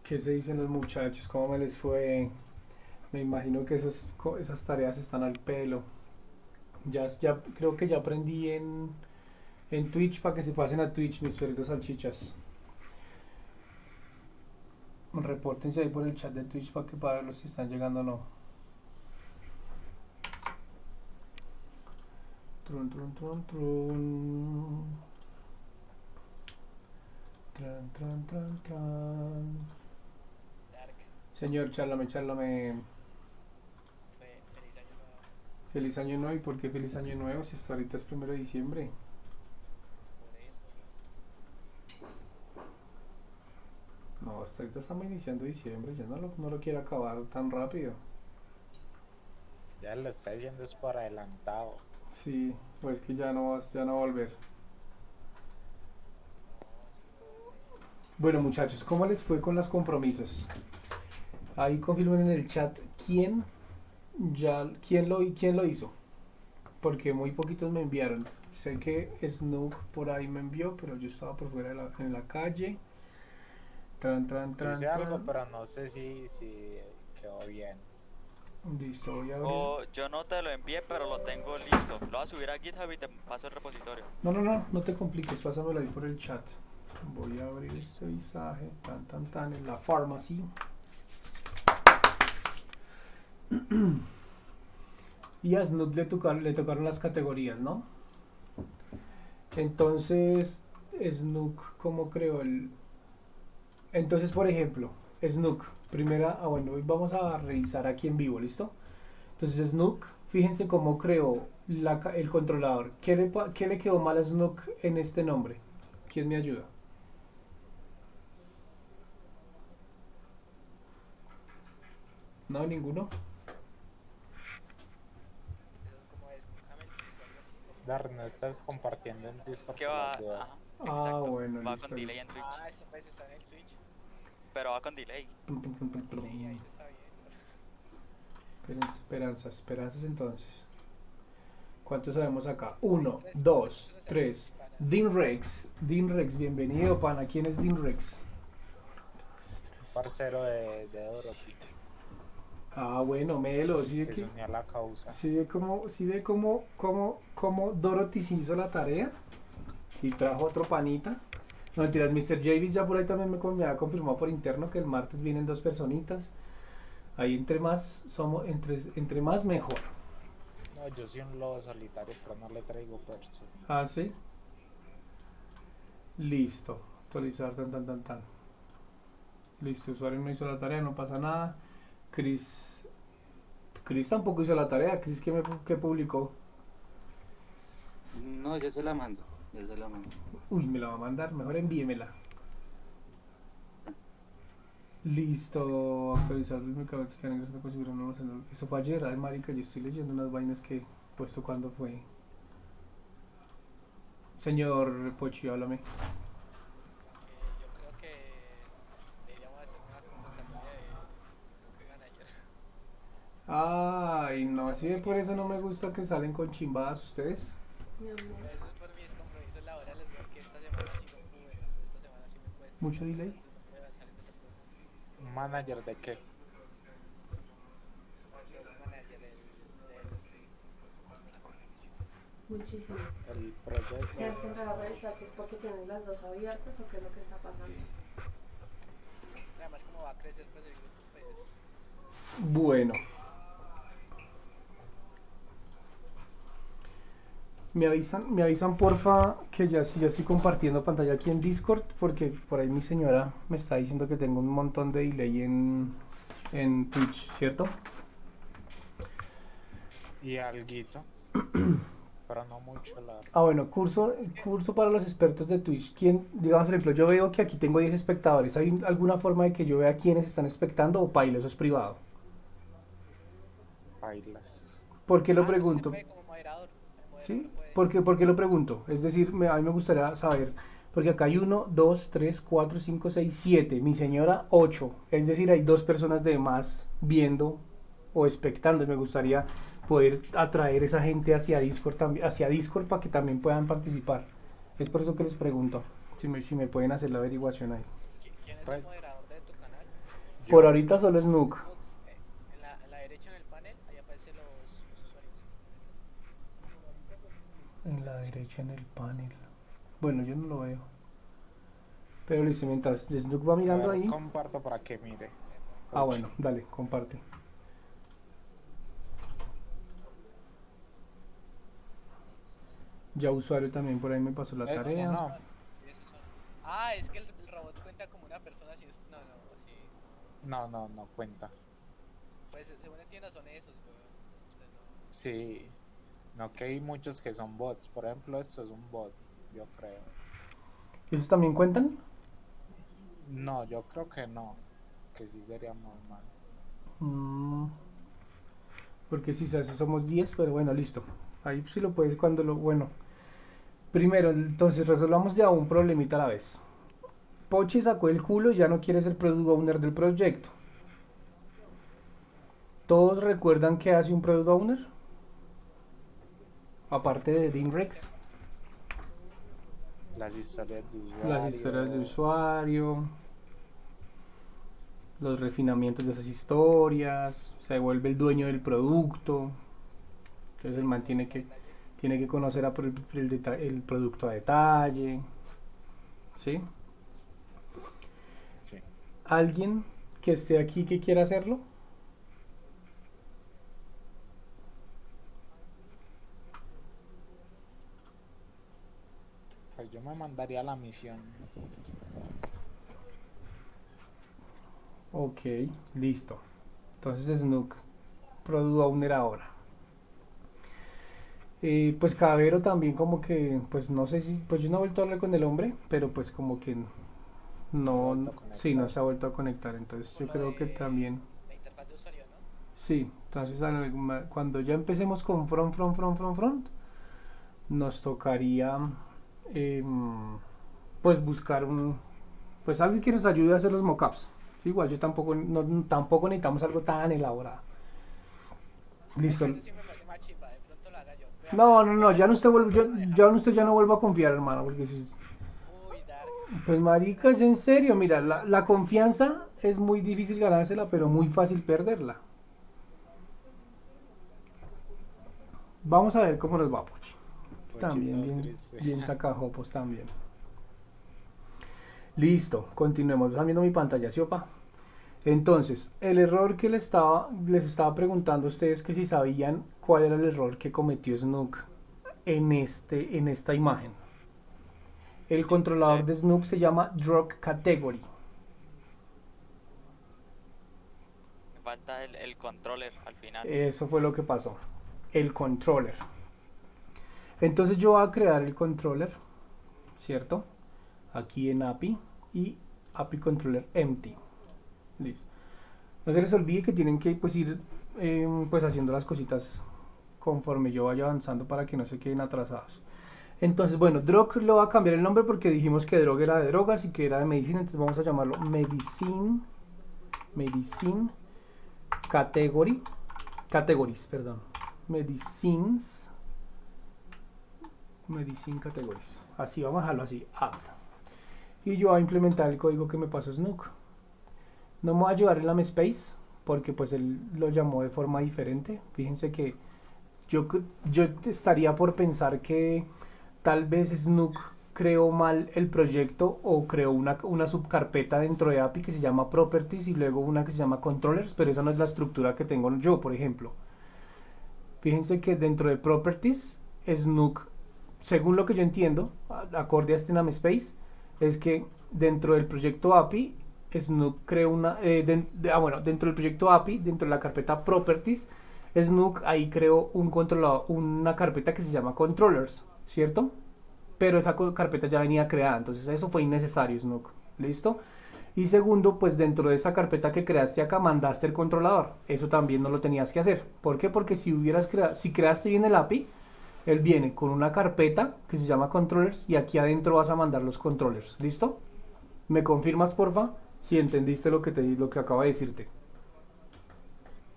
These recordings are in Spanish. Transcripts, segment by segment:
¿Qué se dicen los muchachos? ¿Cómo me les fue? Me imagino que esas tareas están al pelo. Ya creo que ya aprendí en Twitch para que se pasen a Twitch, mis perritos salchichas. Repórtense ahí por el chat de Twitch para ver los que están llegando o no. Trun, trun, trun, trun. Tran, tran, tran, tran. Dark, Señor, chálame. feliz año nuevo. Feliz año nuevo. ¿Y por qué feliz año nuevo? Si hasta ahorita es 1 de diciembre. Por eso, No, hasta ahorita estamos iniciando diciembre. Ya no lo quiero acabar tan rápido. Ya lo está diciendo es por adelantado. Sí, pues que ya no va a volver. no, sí vuelve. Bueno, muchachos, ¿cómo les fue con los compromisos? Ahí confirmen en el chat quién lo hizo. Porque muy poquitos me enviaron. Sé que Snook por ahí me envió, pero yo estaba por fuera en la calle. Tran, tran, Yo tran, hice algo, tran. pero no sé si quedó bien. Listo, voy a abrir. O yo no te lo envié, pero lo tengo listo. Lo voy a subir a GitHub y te paso el repositorio. No te compliques, pásamelo ahí por el chat. Voy a abrir este mensaje, tan, en la pharmacy. Y a Snoop le tocaron las categorías, ¿no? Entonces, Snook, ¿cómo creó el...? Entonces, por ejemplo, Snook, bueno, hoy vamos a revisar aquí en vivo, ¿listo? Entonces, Snook, fíjense cómo creó el controlador. ¿Qué le quedó mal a Snook en este nombre? ¿Quién me ayuda? ¿No? ¿Ninguno? Eso es como es con Camel Kiss o algo así. Dar, no estás compartiendo en Discord Que por va, las dudas. ajá, Ah, exacto. bueno, Va listo, con delay en listo. Twitch. Ah, este pues está en el Twitch. Pero va con delay. Y ahí se está viendo. Esperanzas entonces. ¿Cuántos sabemos acá? Uno, Tres, pues dos, eso lo sabe tres. Hispana. Dinrex, bienvenido, pana. ¿Quién es Dinrex? Parcero de Dorothy, Ah, bueno, Melo, que se unió a la causa. sí ve cómo Dorothy se hizo la tarea y trajo otro panita. No mentiras, Mr. Javis ya por ahí también me ha confirmado por interno que el martes vienen 2 personitas. Ahí entre más mejor. No, yo soy un lobo solitario, pero no le traigo personas. Ah, sí. Listo. Actualizar, tan. Listo, usuario no hizo la tarea, no pasa nada. Chris tampoco hizo la tarea. Chris, ¿qué publicó? No, ya se la mando. Uy, me la va a mandar, mejor envíemela. Listo, actualizar rítmicamente que no configurar nuevos. Eso fue ayer, ay marica, yo estoy leyendo unas vainas que he puesto cuando fue. Señor Pochi, háblame. Yo creo que deberíamos hacer una convocatoria de creo que gana ayer. Ay, no, Mucha así de por eso no me compromiso. gusta que salen con chimbadas ustedes. Mi amor. Eso es por mis compromisos laborales, porque esta semana sí no pude. O sea, esta semana sí me cuesta. Mucho delay. Entonces no puedo salir de esas cosas. ¿Manager de qué? Project manager del Muchísimo. El proyecto. Tienes que entrar a revisar si es porque tienes las dos abiertas o qué es lo que está pasando. además como va a crecer pues el grupo, pues Bueno, me avisan porfa que ya estoy compartiendo pantalla aquí en Discord porque por ahí mi señora me está diciendo que tengo un montón de delay en Twitch, ¿cierto? Y alguito. Pero no mucho, la verdad. Ah, bueno, curso para los expertos de Twitch. Digamos, por ejemplo, yo veo que aquí tengo 10 espectadores. ¿Hay alguna forma de que yo vea quiénes están espectando o paila, eso es privado? Bailas. ¿Por qué lo no, sí se pregunto? puede como moderador. El moderador ¿Sí? lo puede. ¿Por qué lo pregunto? Es decir, a mí me gustaría saber, porque acá hay 1, 2, 3, 4, 5, 6, 7, mi señora 8, es decir, hay 2 personas de más viendo o expectando, y me gustaría poder atraer esa gente hacia Discord también, para que también puedan participar. Es por eso que les pregunto, si me pueden hacer la averiguación ahí. ¿Quién es el Pues, moderador de tu canal? Por Yo. ahorita solo Snook. En la derecha en el panel, ahí aparecen los usuarios. En la derecha en el panel. Bueno, yo no lo veo. Pero listo, mientras Snook va A mirando ver, ahí. comparto para que mire. Ah, bueno, dale, comparte. Ya usuario también por ahí me pasó la Eso tarea. no. Esos son. Ah, es que el robot cuenta como una persona si es. No, no, sí. No cuenta. Pues según entiendo son esos, weón. Usted no. Sí. No que hay muchos que son bots. Por ejemplo, esto es un bot, yo creo. ¿Esos también cuentan? No, yo creo que no. Que sí seríamos más. Mm, porque si somos 10, pero bueno, listo. Ahí sí lo puedes cuando lo... Bueno, primero, entonces resolvamos ya un problemita a la vez. Pochi sacó el culo y ya no quiere ser product owner del proyecto. ¿Todos recuerdan qué hace un product owner? Aparte de Dimrex. Las historias de usuario. Las historias de usuario, los refinamientos de esas historias, se vuelve el dueño del producto. Entonces el man tiene que conocer el producto a detalle. ¿Sí? Sí. ¿Alguien que esté aquí que quiera hacerlo? Pues yo me mandaría a la misión. Ok, listo. Entonces Snook, Product Owner ahora. Pues Cabero también como que, pues no sé si, pues yo no he vuelto a hablar con el hombre, pero pues como que no, Vuelto a conectar. sí, no se ha vuelto a conectar. Entonces Por yo lo creo que de también, la interfaz de usuario, ¿no? sí. Entonces cuando ya empecemos con front, nos tocaría pues buscar pues alguien que nos ayude a hacer los mockups. Sí, igual yo tampoco, tampoco necesitamos algo tan elaborado. Listo. Ese sí me parece más chimba, de pronto lo haga yo. Vea, No, vea, ya no usted vuelve, no van a dejar. ya usted ya no vuelva a confiar, hermano, porque si, Uy, Dark. pues marica, es en serio, mira, la confianza es muy difícil ganársela, pero muy fácil perderla. Vamos a ver cómo nos va, Pochi. También Pochito bien, triste. bien sacajopos también. Listo, continuemos. ¿Están viendo mi pantalla, sí, opa? Entonces, el error que les estaba preguntando a ustedes que si sabían cuál era el error que cometió Snook en esta imagen. El controlador Sí. de Snook se llama Drug Category. Me falta el controller al final. Eso fue lo que pasó. El controller. Entonces yo voy a crear el controller, ¿cierto? Aquí en API y API Controller Empty. Listo. No se les olvide que tienen que pues ir pues haciendo las cositas conforme yo vaya avanzando para que no se queden atrasados. Entonces, bueno, drug lo va a cambiar el nombre porque dijimos que drug era de drogas y que era de medicina, entonces vamos a llamarlo medicine categories, perdón. Medicine categories. Así vamos a dejarlo así, add. Y yo voy a implementar el código que me pasó Snook. No me voy a llevar el namespace porque pues él lo llamó de forma diferente. Fíjense que yo estaría por pensar que tal vez Snook creó mal el proyecto o creó una subcarpeta dentro de API que se llama Properties y luego una que se llama Controllers, pero esa no es la estructura que tengo yo, por ejemplo. Fíjense que dentro de Properties, Snook, según lo que yo entiendo, acorde a este namespace, es que dentro del proyecto API, Snook creó dentro del proyecto API, dentro de la carpeta Properties, Snook ahí creó un controlador, una carpeta que se llama Controllers, ¿cierto? Pero esa carpeta ya venía creada, entonces eso fue innecesario, Snook. ¿Listo? Y segundo, pues dentro de esa carpeta que creaste acá mandaste el controlador. Eso también no lo tenías que hacer. ¿Por qué? Porque si creaste bien el API, él viene con una carpeta que se llama controllers y aquí adentro vas a mandar los controllers. ¿Listo? ¿Me confirmas, porfa? Si entendiste lo que acabo de decirte.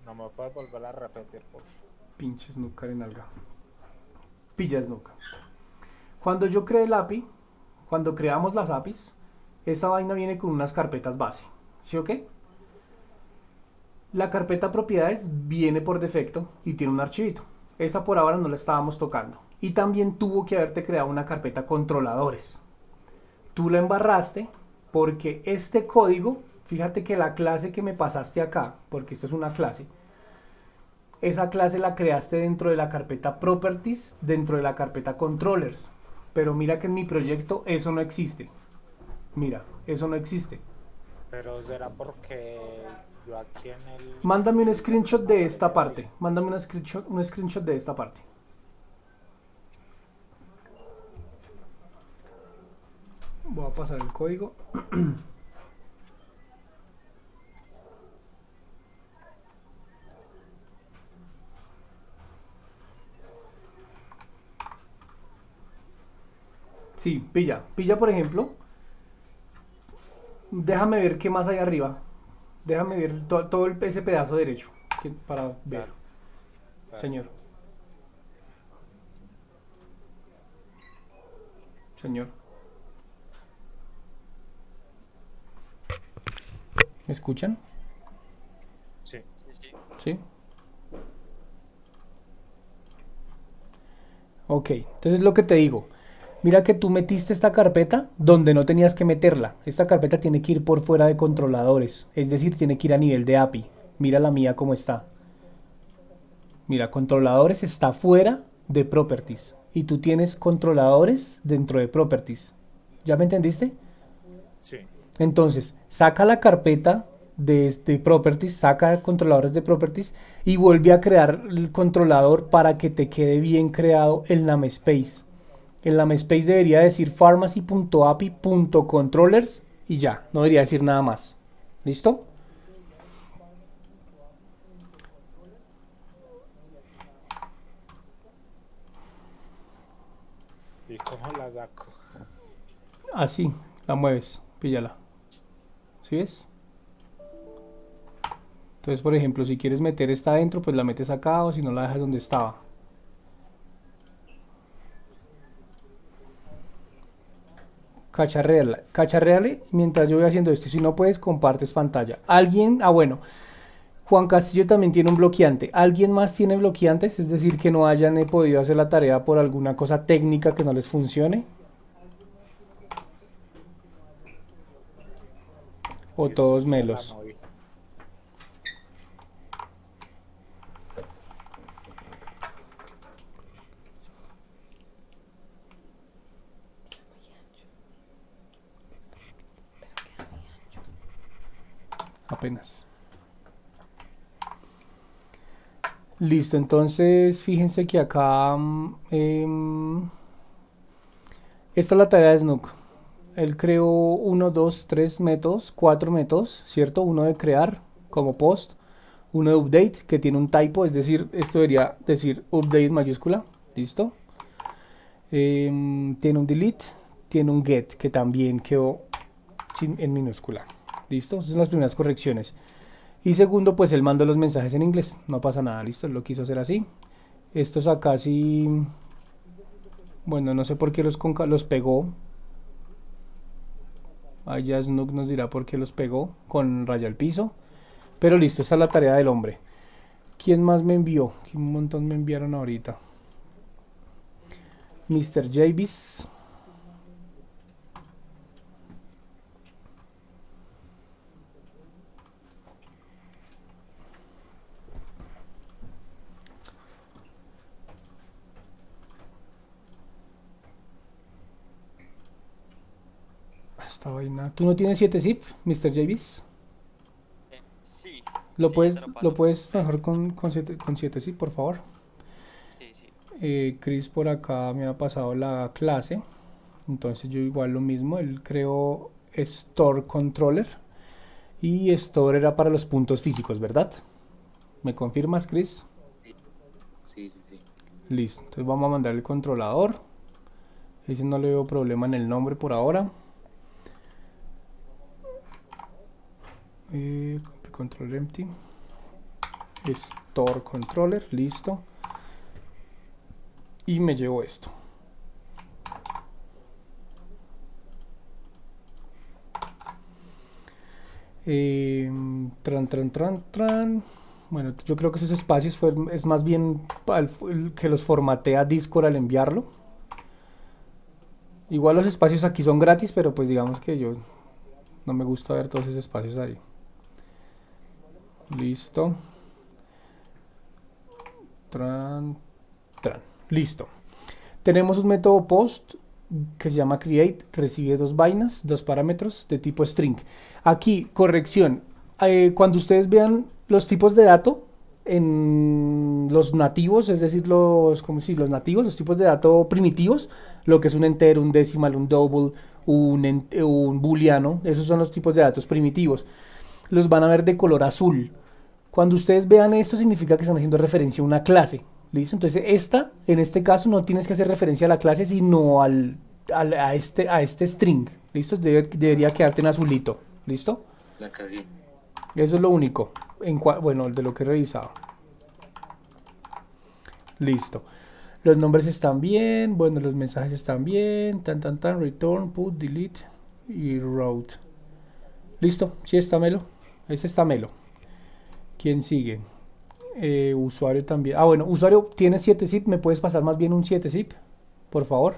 No me puedes volver a repetir, por favor. Pinche Snook, Karen Alga. Pilla Snook. Cuando yo creé el API, cuando creamos las APIs, esa vaina viene con unas carpetas base. ¿Sí o qué? La carpeta propiedades viene por defecto y tiene un archivito. Esa por ahora no la estábamos tocando. Y también tuvo que haberte creado una carpeta controladores. Tú la embarraste porque este código, fíjate que la clase que me pasaste acá, porque esto es una clase, esa clase la creaste dentro de la carpeta properties, dentro de la carpeta controllers. Pero mira que en mi proyecto eso no existe. Mira, eso no existe. Pero será porque yo aquí en el... Mándame un screenshot de esta parte. Mándame un screenshot de esta parte. Voy a pasar el código. Sí, pilla por ejemplo. Déjame ver qué más hay arriba. Déjame ver todo ese pedazo derecho para ver, Claro. señor. Señor. ¿Me escuchan? Sí. Sí, sí. ¿Sí? Ok, entonces lo que te digo. Mira que tú metiste esta carpeta donde no tenías que meterla. Esta carpeta tiene que ir por fuera de controladores. Es decir, tiene que ir a nivel de API. Mira la mía cómo está. Mira, controladores está fuera de properties. Y tú tienes controladores dentro de properties. ¿Ya me entendiste? Sí. Entonces, saca la carpeta de properties, saca controladores de properties y vuelve a crear el controlador para que te quede bien creado el namespace. El namespace debería decir pharmacy.api.controllers y ya, no debería decir nada más. ¿Listo? ¿Y cómo la saco? Así, la mueves, píllala. ¿Sí ves? Entonces, por ejemplo, si quieres meter esta adentro, pues la metes acá o si no la dejas donde estaba. Cacharréale mientras yo voy haciendo esto. Si no puedes, compartes pantalla. Alguien, bueno, Juan Castillo también tiene un bloqueante. ¿Alguien más tiene bloqueantes? Es decir, que no hayan podido hacer la tarea por alguna cosa técnica que no les funcione. O Listo, todos ya la melos. moví. Apenas. Listo, entonces fíjense que acá esta es la tarea de Snook. Él creó 1, 2, 3 métodos, 4 métodos, ¿cierto? Uno de crear como post, uno de update que tiene un typo, es decir, esto debería decir update mayúscula, ¿listo? Tiene un delete, tiene un get que también quedó en minúscula, ¿listo? Esas son las primeras correcciones. Y segundo, pues él mandó los mensajes en inglés, no pasa nada, ¿listo? Él lo quiso hacer así. Estos acá sí, bueno, no sé por qué los pegó. Ahí ya Snook nos dirá por qué los pegó con raya al piso. Pero listo, esta es la tarea del hombre. ¿Quién más me envió? Un montón me enviaron ahorita. Mr. Javis. Esta vaina. ¿Tú no tienes 7-zip, Mr. Javis? Sí. ¿Lo Sí, ya puedes, te lo paso. lo puedes Sí, mejor con 7-zip, por favor? sí, sí. Chris por acá me ha pasado la clase. Entonces yo igual lo mismo. Él creó Store Controller. Y Store era para los puntos físicos, ¿verdad? ¿Me confirmas, Chris? Sí, sí, sí. Listo. Entonces vamos a mandar el controlador. Ese no le veo problema en el nombre por ahora. Copy control empty. Store controller, listo. Y me llevo esto. Tran. Bueno, yo creo que esos espacios es más bien el que los formatea Discord al enviarlo. Igual los espacios aquí son gratis, pero pues digamos que yo no me gusta ver todos esos espacios ahí. Listo. Listo. Tenemos un método post que se llama create, recibe dos vainas, dos parámetros de tipo string. Aquí, corrección, cuando ustedes vean los tipos de dato en los nativos, es decir, los nativos, los tipos de dato primitivos, lo que es un entero, un decimal, un double, un booleano, esos son los tipos de datos primitivos. Los van a ver de color azul. Cuando ustedes vean esto, significa que están haciendo referencia a una clase. ¿Listo? Entonces, en este caso, no tienes que hacer referencia a la clase, sino a este string. ¿Listo? Debería quedarte en azulito. ¿Listo? La cagué. Eso es lo único. Bueno, de lo que he revisado. Listo. Los nombres están bien. Bueno, los mensajes están bien. Return, put, delete y route. Listo. Sí está Melo. Este está Melo. ¿Quién sigue? Usuario también. Ah, bueno, usuario, ¿tienes 7-zip? ¿Me puedes pasar más bien un 7-zip? Por favor.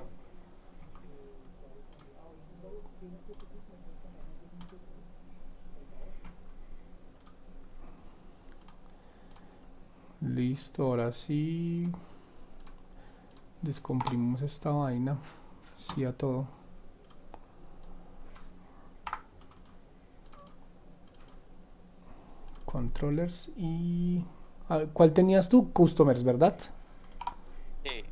Listo, ahora sí. Descomprimimos esta vaina. Sí a todo. Controllers y... ¿Cuál tenías tú? Customers, ¿verdad? Sí.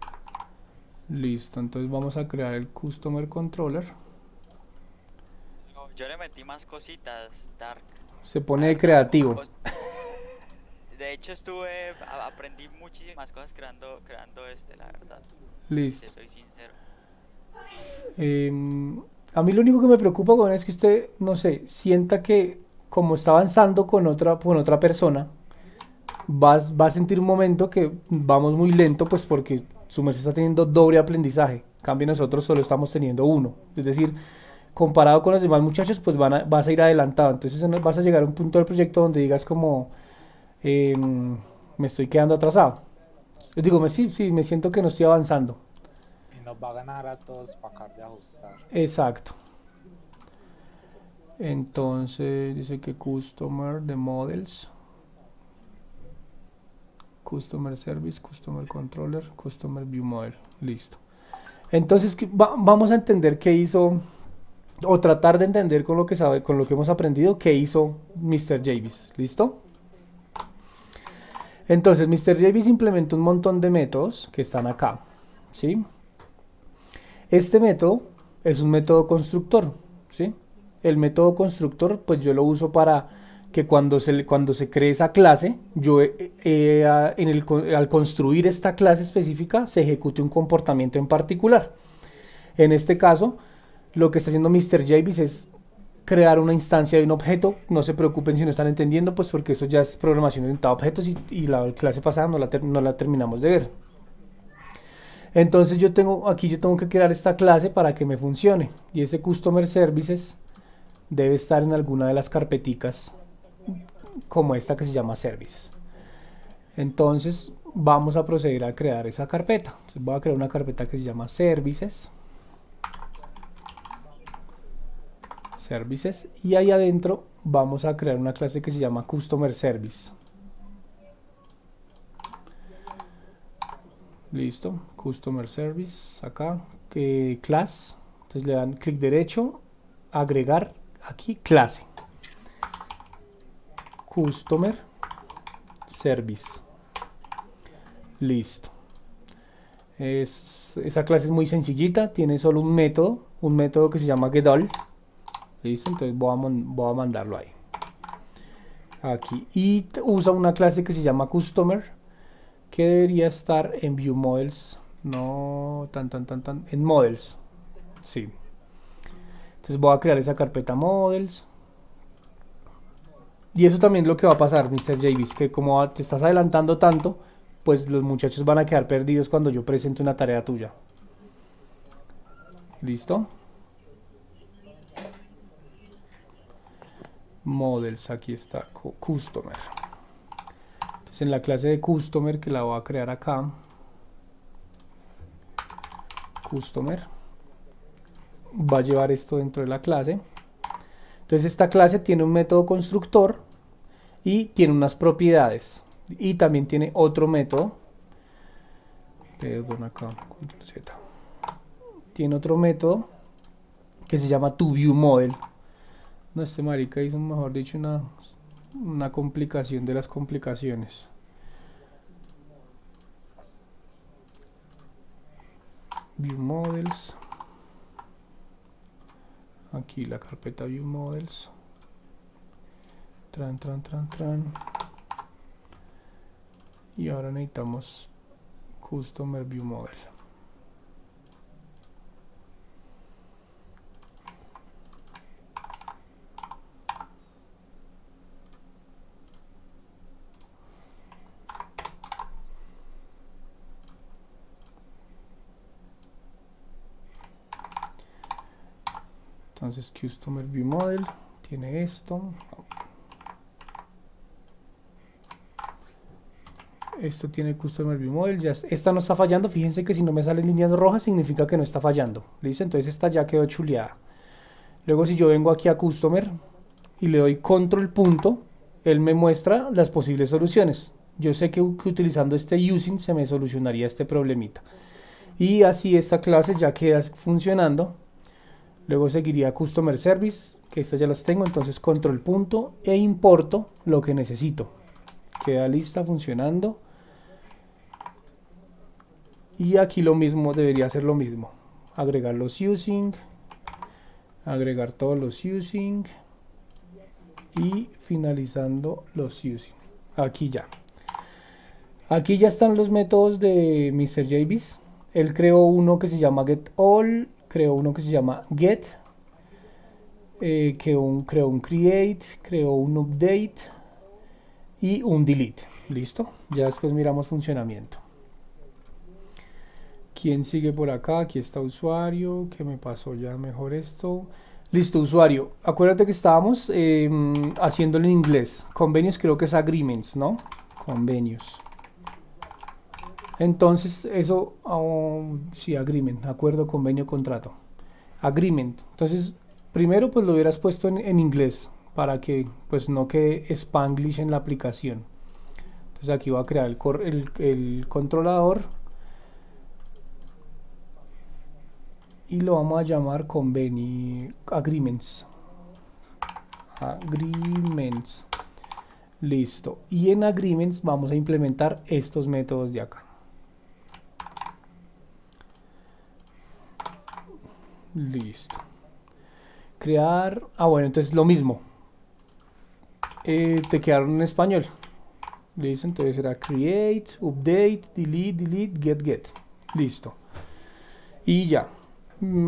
Listo, entonces vamos a crear el Customer Controller. Yo le metí más cositas, Dark. Se pone creativo. De hecho aprendí muchísimas cosas creando la verdad. Listo. Te soy sincero. A mí lo único que me preocupa con es que usted, no sé, sienta que como está avanzando con otra persona, va a sentir un momento que vamos muy lento, pues porque su merced está teniendo doble aprendizaje. En cambio nosotros solo estamos teniendo uno. Es decir, comparado con los demás muchachos, pues vas a ir adelantado. Entonces vas a llegar a un punto del proyecto donde digas como, me estoy quedando atrasado. Les digo, sí, me siento que no estoy avanzando. Y nos va a ganar a todos para acabar de ajustar. Exacto. Entonces dice que Customer de Models, Customer Service, Customer Controller, Customer View Model. Listo. Entonces vamos a entender qué hizo, o tratar de entender con lo que hemos aprendido, qué hizo Mr. Javis. ¿Listo? Entonces Mr. Javis implementó un montón de métodos que están acá. ¿Sí? Este método es un método constructor. ¿Sí? El método constructor, pues yo lo uso para que cuando se cree esa clase, yo al construir esta clase específica se ejecute un comportamiento en particular. En este caso, lo que está haciendo Mr. Javis es crear una instancia de un objeto. No se preocupen si no están entendiendo, pues porque eso ya es programación orientada a objetos y la clase pasada no la terminamos de ver. Entonces yo tengo que crear esta clase para que me funcione, y este Customer Services debe estar en alguna de las carpeticas como esta que se llama Services. Entonces vamos a proceder a crear esa carpeta. Entonces voy a crear una carpeta que se llama Services, y ahí adentro vamos a crear una clase que se llama Customer Service. Listo, Customer Service, acá, class. Entonces le dan clic derecho, agregar, aquí clase, Customer Service. Listo. Esa clase es muy sencillita, tiene solo un método que se llama getAll. Listo, entonces voy a mandarlo ahí. Aquí. Y usa una clase que se llama Customer, que debería estar en View Models. No, en Models. Sí. Entonces voy a crear esa carpeta Models. Y eso también es lo que va a pasar, Mr. Javis, que como te estás adelantando tanto, pues los muchachos van a quedar perdidos cuando yo presente una tarea tuya. ¿Listo? models, aquí está, customer. Entonces en la clase de customer, que la voy a crear acá, customer, va a llevar esto dentro de la clase. Entonces esta clase tiene un método constructor y tiene unas propiedades, y también tiene otro método, perdón, acá, Control Z, tiene otro método que se llama toViewModel. No, este marica hizo, mejor dicho, una complicación de las complicaciones. ViewModels, aquí la carpeta ViewModels, tran, y ahora necesitamos Customer ViewModel. Entonces Customer ViewModel tiene esto. Esto tiene Customer ViewModel. Ya esta no está fallando. Fíjense que si no me salen líneas rojas significa que no está fallando. ¿Listo? Entonces esta ya quedó chuleada. Luego si yo vengo aquí a Customer y le doy Control punto, él me muestra las posibles soluciones. Yo sé que utilizando este using se me solucionaría este problemita. Y así esta clase ya queda funcionando. Luego seguiría Customer Service, que estas ya las tengo, entonces control punto e importo lo que necesito. Queda lista, funcionando. Y aquí lo mismo, debería ser lo mismo. Agregar los using, agregar todos los using y finalizando los using. Aquí ya. Aquí ya están los métodos de Mr. Javis. Él creó uno que se llama getAll. Creó uno que se llama get, creó un create, creó un update y un delete. Listo, ya después miramos funcionamiento. ¿Quién sigue por acá? Aquí está usuario, que me pasó ya mejor esto. Listo, usuario, acuérdate que estábamos haciéndolo en inglés. Convenios creo que es agreements, ¿no? Convenios. Entonces eso, sí, agreement, acuerdo, convenio, contrato, agreement. Entonces primero pues lo hubieras puesto en inglés para que pues no quede Spanglish en la aplicación. Entonces aquí voy a crear el controlador y lo vamos a llamar convenio, agreements. Listo, y en agreements vamos a implementar estos métodos de acá. Listo. Crear. Bueno, entonces lo mismo. Te quedaron en español. Listo, entonces será create, update, delete, get. Listo. Y ya.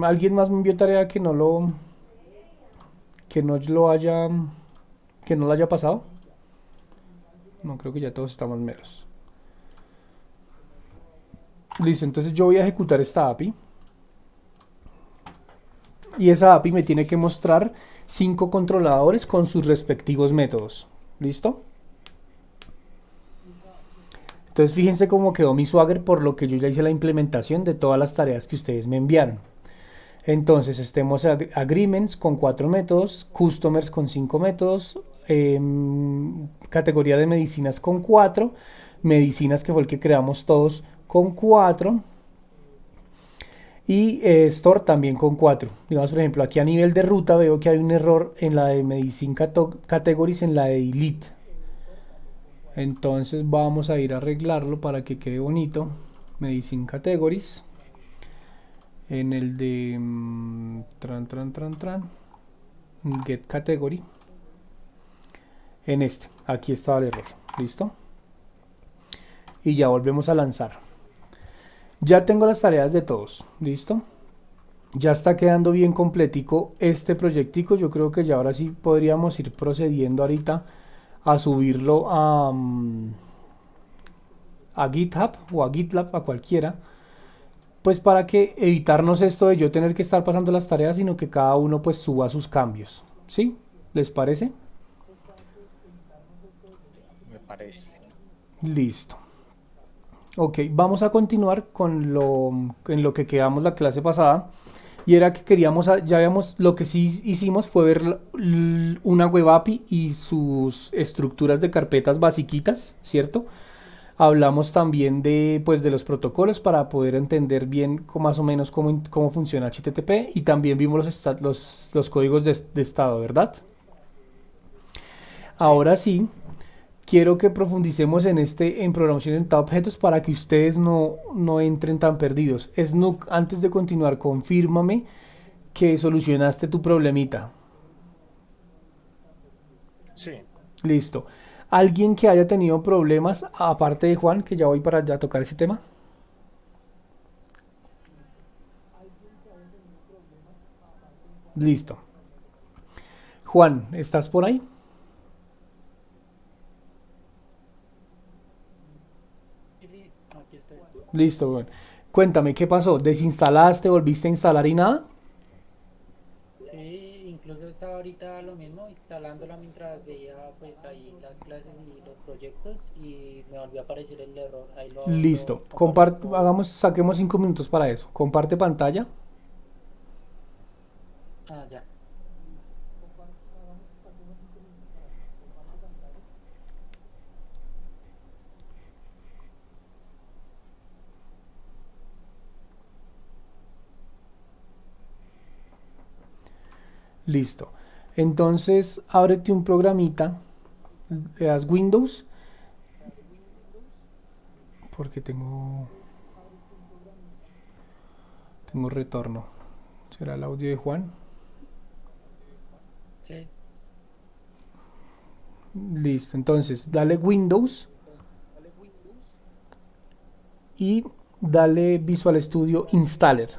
¿Alguien más me envió tarea que no lo haya pasado? No, creo que ya todos estamos meros. Listo, entonces yo voy a ejecutar esta API. Y esa API me tiene que mostrar 5 controladores con sus respectivos métodos. ¿Listo? Entonces fíjense cómo quedó mi Swagger, por lo que yo ya hice la implementación de todas las tareas que ustedes me enviaron. Entonces estemos agreements con 4 métodos, customers con 5 métodos, categoría de medicinas con 4, medicinas que fue el que creamos todos con 4. Y store también con 4. Digamos, por ejemplo, aquí a nivel de ruta veo que hay un error en la de medicine categories, en la de delete. Entonces vamos a ir a arreglarlo para que quede bonito. Medicine categories. En el de get category. En este, aquí estaba el error. ¿Listo? Y ya volvemos a lanzar. Ya tengo las tareas de todos, ¿listo? Ya está quedando bien completico este proyectico. Yo creo que ya ahora sí podríamos ir procediendo ahorita a subirlo a GitHub o a GitLab, a cualquiera. Pues para que evitarnos esto de yo tener que estar pasando las tareas, sino que cada uno pues suba sus cambios. ¿Sí? ¿Les parece? parece. Listo. Ok, vamos a continuar con en lo que quedamos la clase pasada. Y era que queríamos, ya habíamos, lo que sí hicimos fue ver una web API y sus estructuras de carpetas basiquitas, ¿cierto? Hablamos también de, pues, de los protocolos para poder entender bien más o menos cómo funciona HTTP, y también vimos los códigos de estado, ¿verdad? Ahora sí, quiero que profundicemos en programación orientada a objetos para que ustedes no entren tan perdidos. Snook, antes de continuar, confírmame que solucionaste tu problemita. Sí. Listo. ¿Alguien que haya tenido problemas, aparte de Juan, que ya voy para allá a tocar ese tema? Listo. Juan, ¿estás por ahí? Sí, sí, aquí estoy. Listo, bueno. Cuéntame, ¿qué pasó? ¿Desinstalaste, volviste a instalar y nada? Sí, incluso estaba ahorita lo mismo, instalándola mientras veía pues ahí las clases y los proyectos y me volvió a aparecer el error. Ahí Listo. comparto. Saquemos 5 minutos para eso. Comparte pantalla. Ah, ya. Listo. Entonces, ábrete un programita. Le das Windows. Porque tengo retorno. ¿Será el audio de Juan? Sí, Listo. Entonces, dale Windows y dale Visual Studio Installer.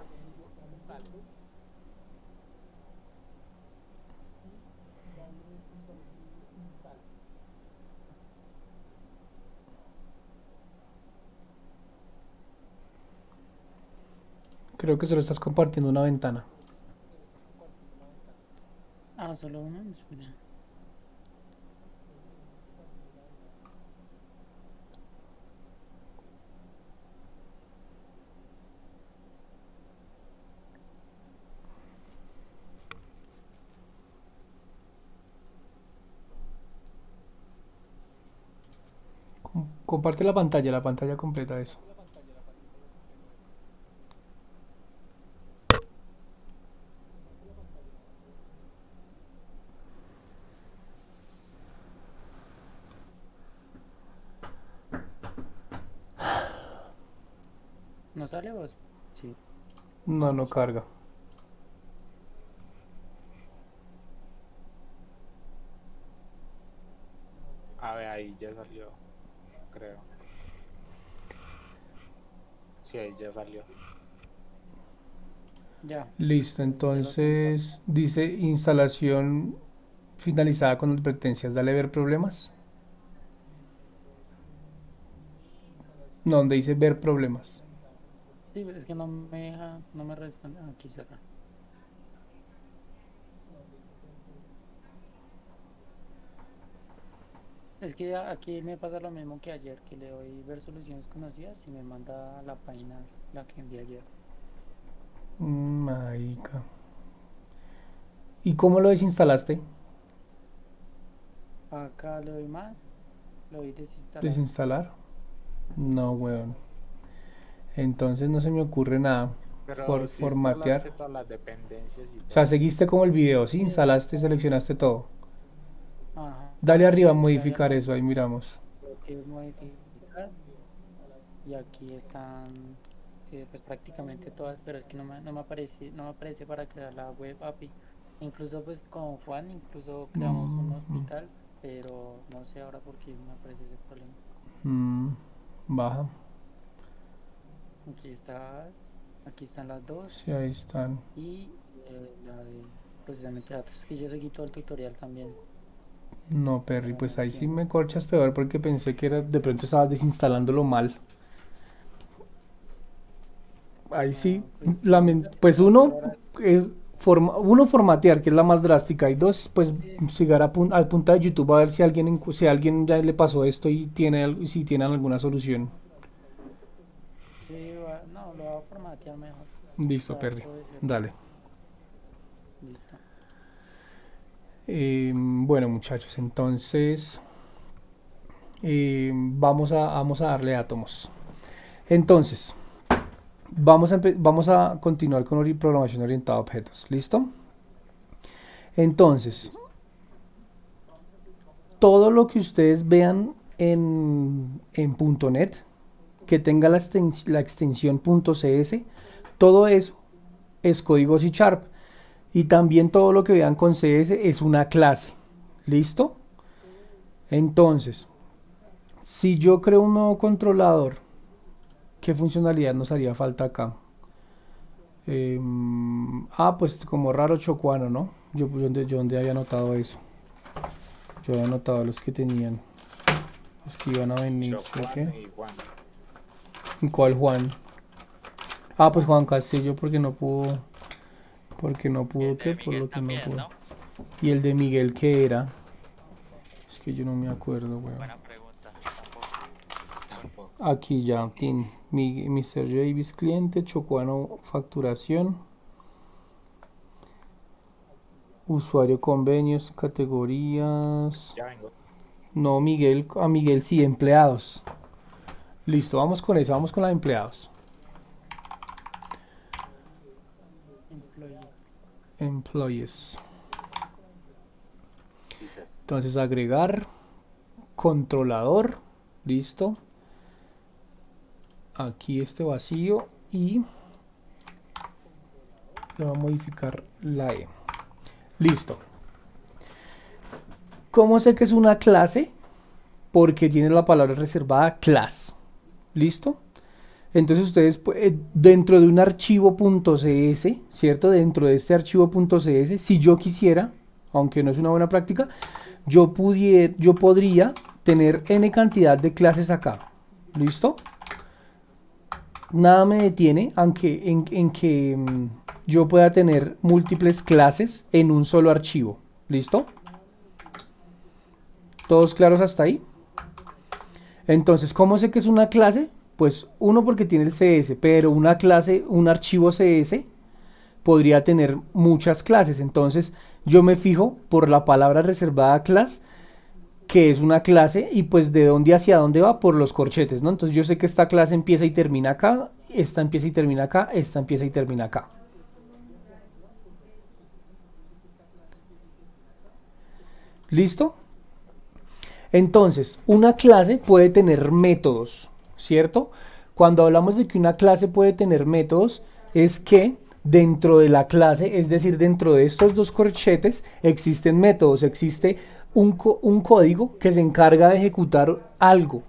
Creo que solo estás compartiendo una ventana. solo uno, espera. Comparte la pantalla completa de eso. ¿No sale vos? Sí. No carga. A ver, ahí ya salió, creo. Sí, ahí ya salió. Ya. Listo, entonces dice instalación finalizada con advertencias. Dale ver problemas. No, donde dice ver problemas. Sí, es que no me deja, no me responde. Aquí cerra. Es que aquí me pasa lo mismo que ayer, que le doy ver soluciones conocidas y me manda a la página la que envié ayer. Marica. ¿Y cómo lo desinstalaste? Acá le doy más, le doy desinstalar. ¿Desinstalar? No, weón. Entonces no se me ocurre nada. Pero sí Formatear. instalaste todas las dependencias y O sea, todo. seguiste como el video, ¿sí? Instalaste, seleccionaste todo. Ajá. Dale arriba a Le doy modificar eso, ahí miramos. lo que es modificar y aquí están pues prácticamente todas, pero es que no me aparece para crear la web API. Incluso pues con Juan incluso creamos un hospital, pero no sé ahora por qué me aparece ese problema. Baja. Aquí están las dos Sí, ahí están. y la de procesamiento de datos, que yo seguí todo el tutorial también. No, Perry, No, pues no ahí sí entiendo. me corchas peor porque pensé que de pronto estabas desinstalándolo mal. Ahí sí, Pues, pues uno, ahora eh, formatear, que es la más drástica, y dos, pues llegar al punto de YouTube a ver si si a alguien ya le pasó esto y si tienen alguna solución. Sí, no, lo voy a formatear mejor. Listo, Para Perry. poder ser- Dale. Listo. Bueno, muchachos, entonces vamos a darle átomos. Entonces, vamos a continuar con programación orientada a objetos. ¿Listo? Entonces, todo lo que ustedes vean en .NET que tenga la extensión .cs, todo eso es código C#. Y también todo lo que vean con CS es una clase. ¿Listo? Entonces, si yo creo un nuevo controlador, ¿qué funcionalidad nos haría falta acá? Pues como raro chocuano, ¿no? Yo donde había anotado eso. Yo había anotado los que tenían. Los que iban a venir. ¿Sí o qué? Y Juan. ¿Y cuál Juan? Pues Juan Castillo porque no pudo. Porque no pudo, El ¿qué? de Por Miguel lo que no también, pudo. ¿no? ¿Y el de Miguel qué era? Es que yo no me acuerdo, weón. Buena pregunta. Tampoco. Tampoco. Aquí ya, tiene Mr. Davis cliente, Chocuano facturación, usuario convenios, categorías. Ya vengo. No, Miguel, a Miguel sí, empleados. Listo, vamos con eso, vamos con la de empleados. Employee. Employees. Quizás. Entonces agregar controlador, listo. Aquí este vacío y le voy a modificar la E. Listo. ¿Cómo sé que es una clase? Porque tiene la palabra reservada class. ¿Listo? Entonces ustedes dentro de un archivo .cs, ¿cierto? Dentro de este archivo .cs, si yo quisiera, aunque no es una buena práctica, yo podría tener n cantidad de clases acá. ¿Listo? Nada me detiene aunque en que yo pueda tener múltiples clases en un solo archivo. ¿Listo? ¿Todos claros hasta ahí? Entonces, ¿cómo sé que es una clase? Pues uno porque tiene el CS, pero una clase, un archivo CS podría tener muchas clases. Entonces yo me fijo por la palabra reservada class, que es una clase, y pues de dónde hacia dónde va por los corchetes, ¿no? Entonces yo sé que esta clase empieza y termina acá, esta empieza y termina acá, esta empieza y termina acá. ¿Listo? Entonces, una clase puede tener métodos, ¿cierto? Cuando hablamos de que una clase puede tener métodos, es que dentro de la clase, es decir, dentro de estos dos corchetes, existen métodos, existe un código que se encarga de ejecutar algo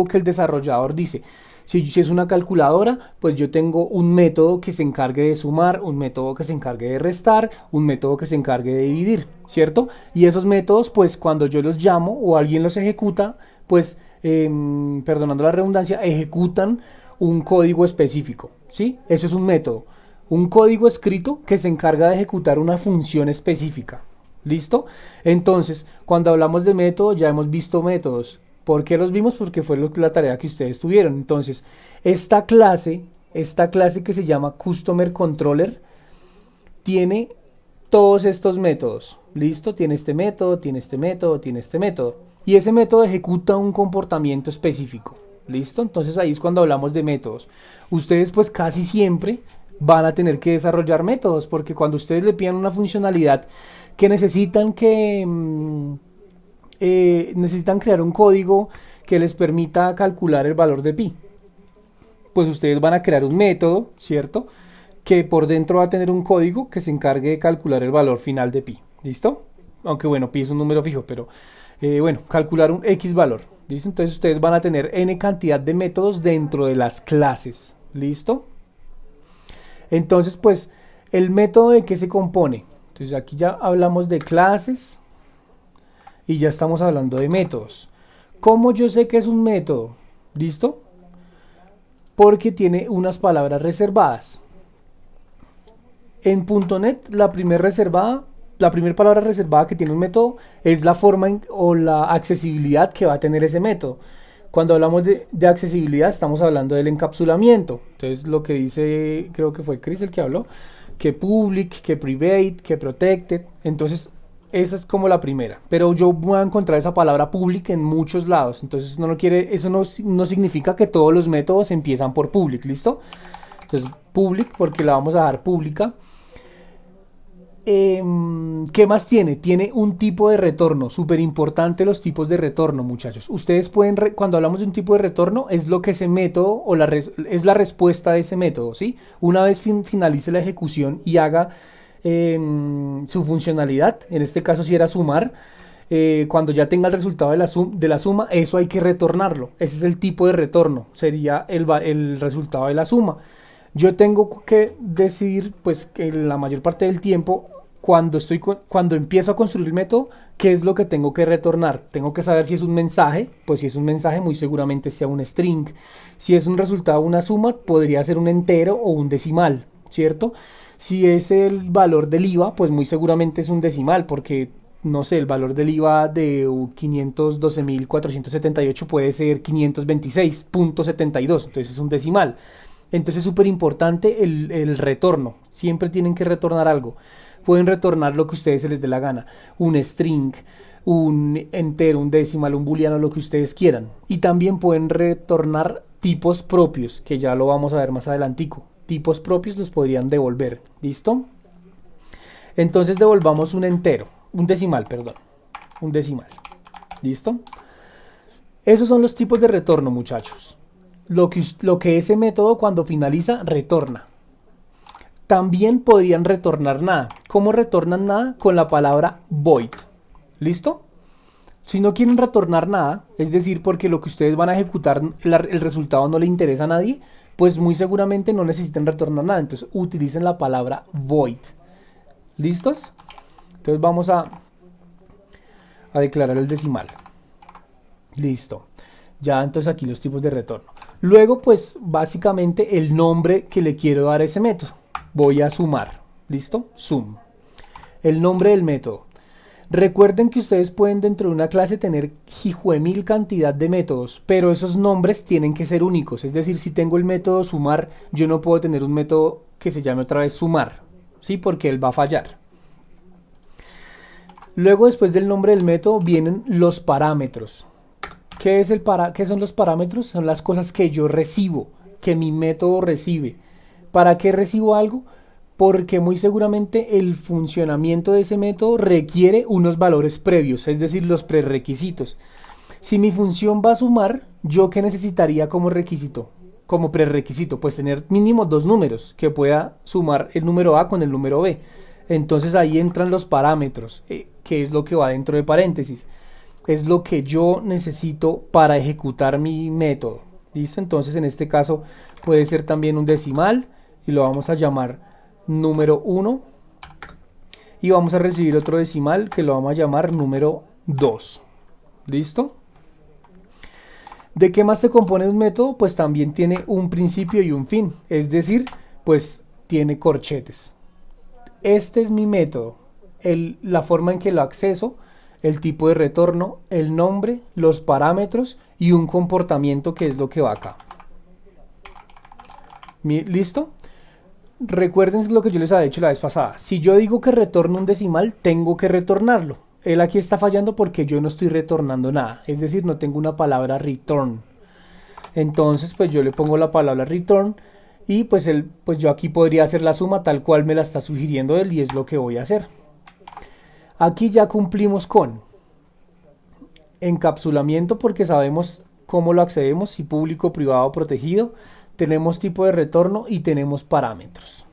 que el desarrollador dice. Si es una calculadora, pues yo tengo un método que se encargue de sumar, un método que se encargue de restar, un método que se encargue de dividir, ¿cierto? Y esos métodos, pues cuando yo los llamo o alguien los ejecuta, pues, perdonando la redundancia, ejecutan un código específico, ¿sí? Eso es un método. Un código escrito que se encarga de ejecutar una función específica. ¿Listo? Entonces, cuando hablamos de método, ya hemos visto métodos. ¿Por qué los vimos? Porque fue la tarea que ustedes tuvieron. Entonces, esta clase que se llama Customer Controller, tiene todos estos métodos. ¿Listo? Tiene este método, tiene este método, tiene este método. Y ese método ejecuta un comportamiento específico. ¿Listo? Entonces ahí es cuando hablamos de métodos. Ustedes pues casi siempre van a tener que desarrollar métodos, porque cuando ustedes le pidan una funcionalidad que necesitan necesitan crear un código que les permita calcular el valor de pi, pues ustedes van a crear un método, ¿cierto? Que por dentro va a tener un código que se encargue de calcular el valor final de pi. ¿Listo? Aunque bueno, pi es un número fijo, pero bueno, calcular un X valor. ¿Listo? Entonces ustedes van a tener n cantidad de métodos dentro de las clases. ¿Listo? Entonces, pues, ¿el método de qué se compone? Entonces aquí ya hablamos de clases y ya estamos hablando de métodos. ¿Cómo yo sé que es un método? ¿Listo? Porque tiene unas palabras reservadas. En .NET la primera palabra reservada que tiene un método es la forma o la accesibilidad que va a tener ese método. Cuando hablamos de accesibilidad estamos hablando del encapsulamiento. Entonces lo que dice, creo que fue Chris el que habló, que public, que private, que protected. Entonces esa es como la primera. Pero yo voy a encontrar esa palabra public en muchos lados. Entonces eso no significa que todos los métodos empiezan por public, ¿listo? Entonces public porque la vamos a dejar pública. ¿Qué más tiene? Tiene un tipo de retorno, súper importante los tipos de retorno, muchachos. Ustedes pueden, cuando hablamos de un tipo de retorno, es lo que ese método o es la respuesta de ese método, ¿sí? Una vez finalice la ejecución y haga su funcionalidad, en este caso si era sumar, cuando ya tenga el resultado de la suma, eso hay que retornarlo. Ese es el tipo de retorno, sería el resultado de la suma. Yo tengo que decidir, pues, que la mayor parte del tiempo, cuando empiezo a construir el método, qué es lo que tengo que retornar. Tengo que saber si es un mensaje, pues si es un mensaje muy seguramente sea un string. Si es un resultado, una suma, podría ser un entero o un decimal, ¿cierto? Si es el valor del IVA, pues muy seguramente es un decimal, porque, no sé, el valor del IVA de 512.478 puede ser 526.72, entonces es un decimal. Entonces es súper importante el retorno. Siempre tienen que retornar algo. Pueden retornar lo que a ustedes se les dé la gana. Un string, un entero, un decimal, un booleano, lo que ustedes quieran. Y también pueden retornar tipos propios, que ya lo vamos a ver más adelantico. Tipos propios los podrían devolver. ¿Listo? Entonces devolvamos un entero. Un decimal, perdón. Un decimal. ¿Listo? Esos son los tipos de retorno, muchachos. Lo que ese método cuando finaliza retorna. También podrían retornar nada. ¿Cómo retornan nada? Con la palabra void. ¿Listo? Si no quieren retornar nada, es decir, porque lo que ustedes van a ejecutar, el resultado no le interesa a nadie, pues muy seguramente no necesitan retornar nada. Entonces utilicen la palabra void. ¿Listos? Entonces vamos a declarar el decimal. Listo. Ya entonces aquí los tipos de retorno. Luego pues básicamente el nombre que le quiero dar a ese método. Voy a sumar. ¿Listo? Sum. El nombre del método. Recuerden que ustedes pueden dentro de una clase tener mil cantidad de métodos, pero esos nombres tienen que ser únicos. Es decir, si tengo el método sumar, yo no puedo tener un método que se llame otra vez sumar, ¿sí? Porque él va a fallar. Luego después del nombre del método vienen los parámetros. ¿Qué son los parámetros? Son las cosas que yo recibo, que mi método recibe. ¿Para qué recibo algo? Porque muy seguramente el funcionamiento de ese método requiere unos valores previos, es decir, los prerequisitos. Si mi función va a sumar, ¿yo qué necesitaría como requisito? Como prerequisito, pues tener mínimo dos números, que pueda sumar el número A con el número B. Entonces ahí entran los parámetros, que es lo que va dentro de paréntesis. Es lo que yo necesito para ejecutar mi método. ¿Listo? Entonces en este caso puede ser también un decimal y lo vamos a llamar número 1 y vamos a recibir otro decimal que lo vamos a llamar número 2. ¿Listo? ¿De qué más se compone un método? Pues también tiene un principio y un fin, es decir, pues tiene corchetes. Este es mi método, la forma en que lo acceso, el tipo de retorno, el nombre, los parámetros y un comportamiento que es lo que va acá. ¿Listo? Recuerden lo que yo les había dicho la vez pasada. Si yo digo que retorno un decimal, tengo que retornarlo. Él aquí está fallando porque yo no estoy retornando nada. Es decir, no tengo una palabra return. Entonces, pues yo le pongo la palabra return y pues yo aquí podría hacer la suma tal cual me la está sugiriendo él y es lo que voy a hacer. Aquí ya cumplimos con encapsulamiento porque sabemos cómo lo accedemos, si público, privado, protegido. Tenemos tipo de retorno y tenemos parámetros.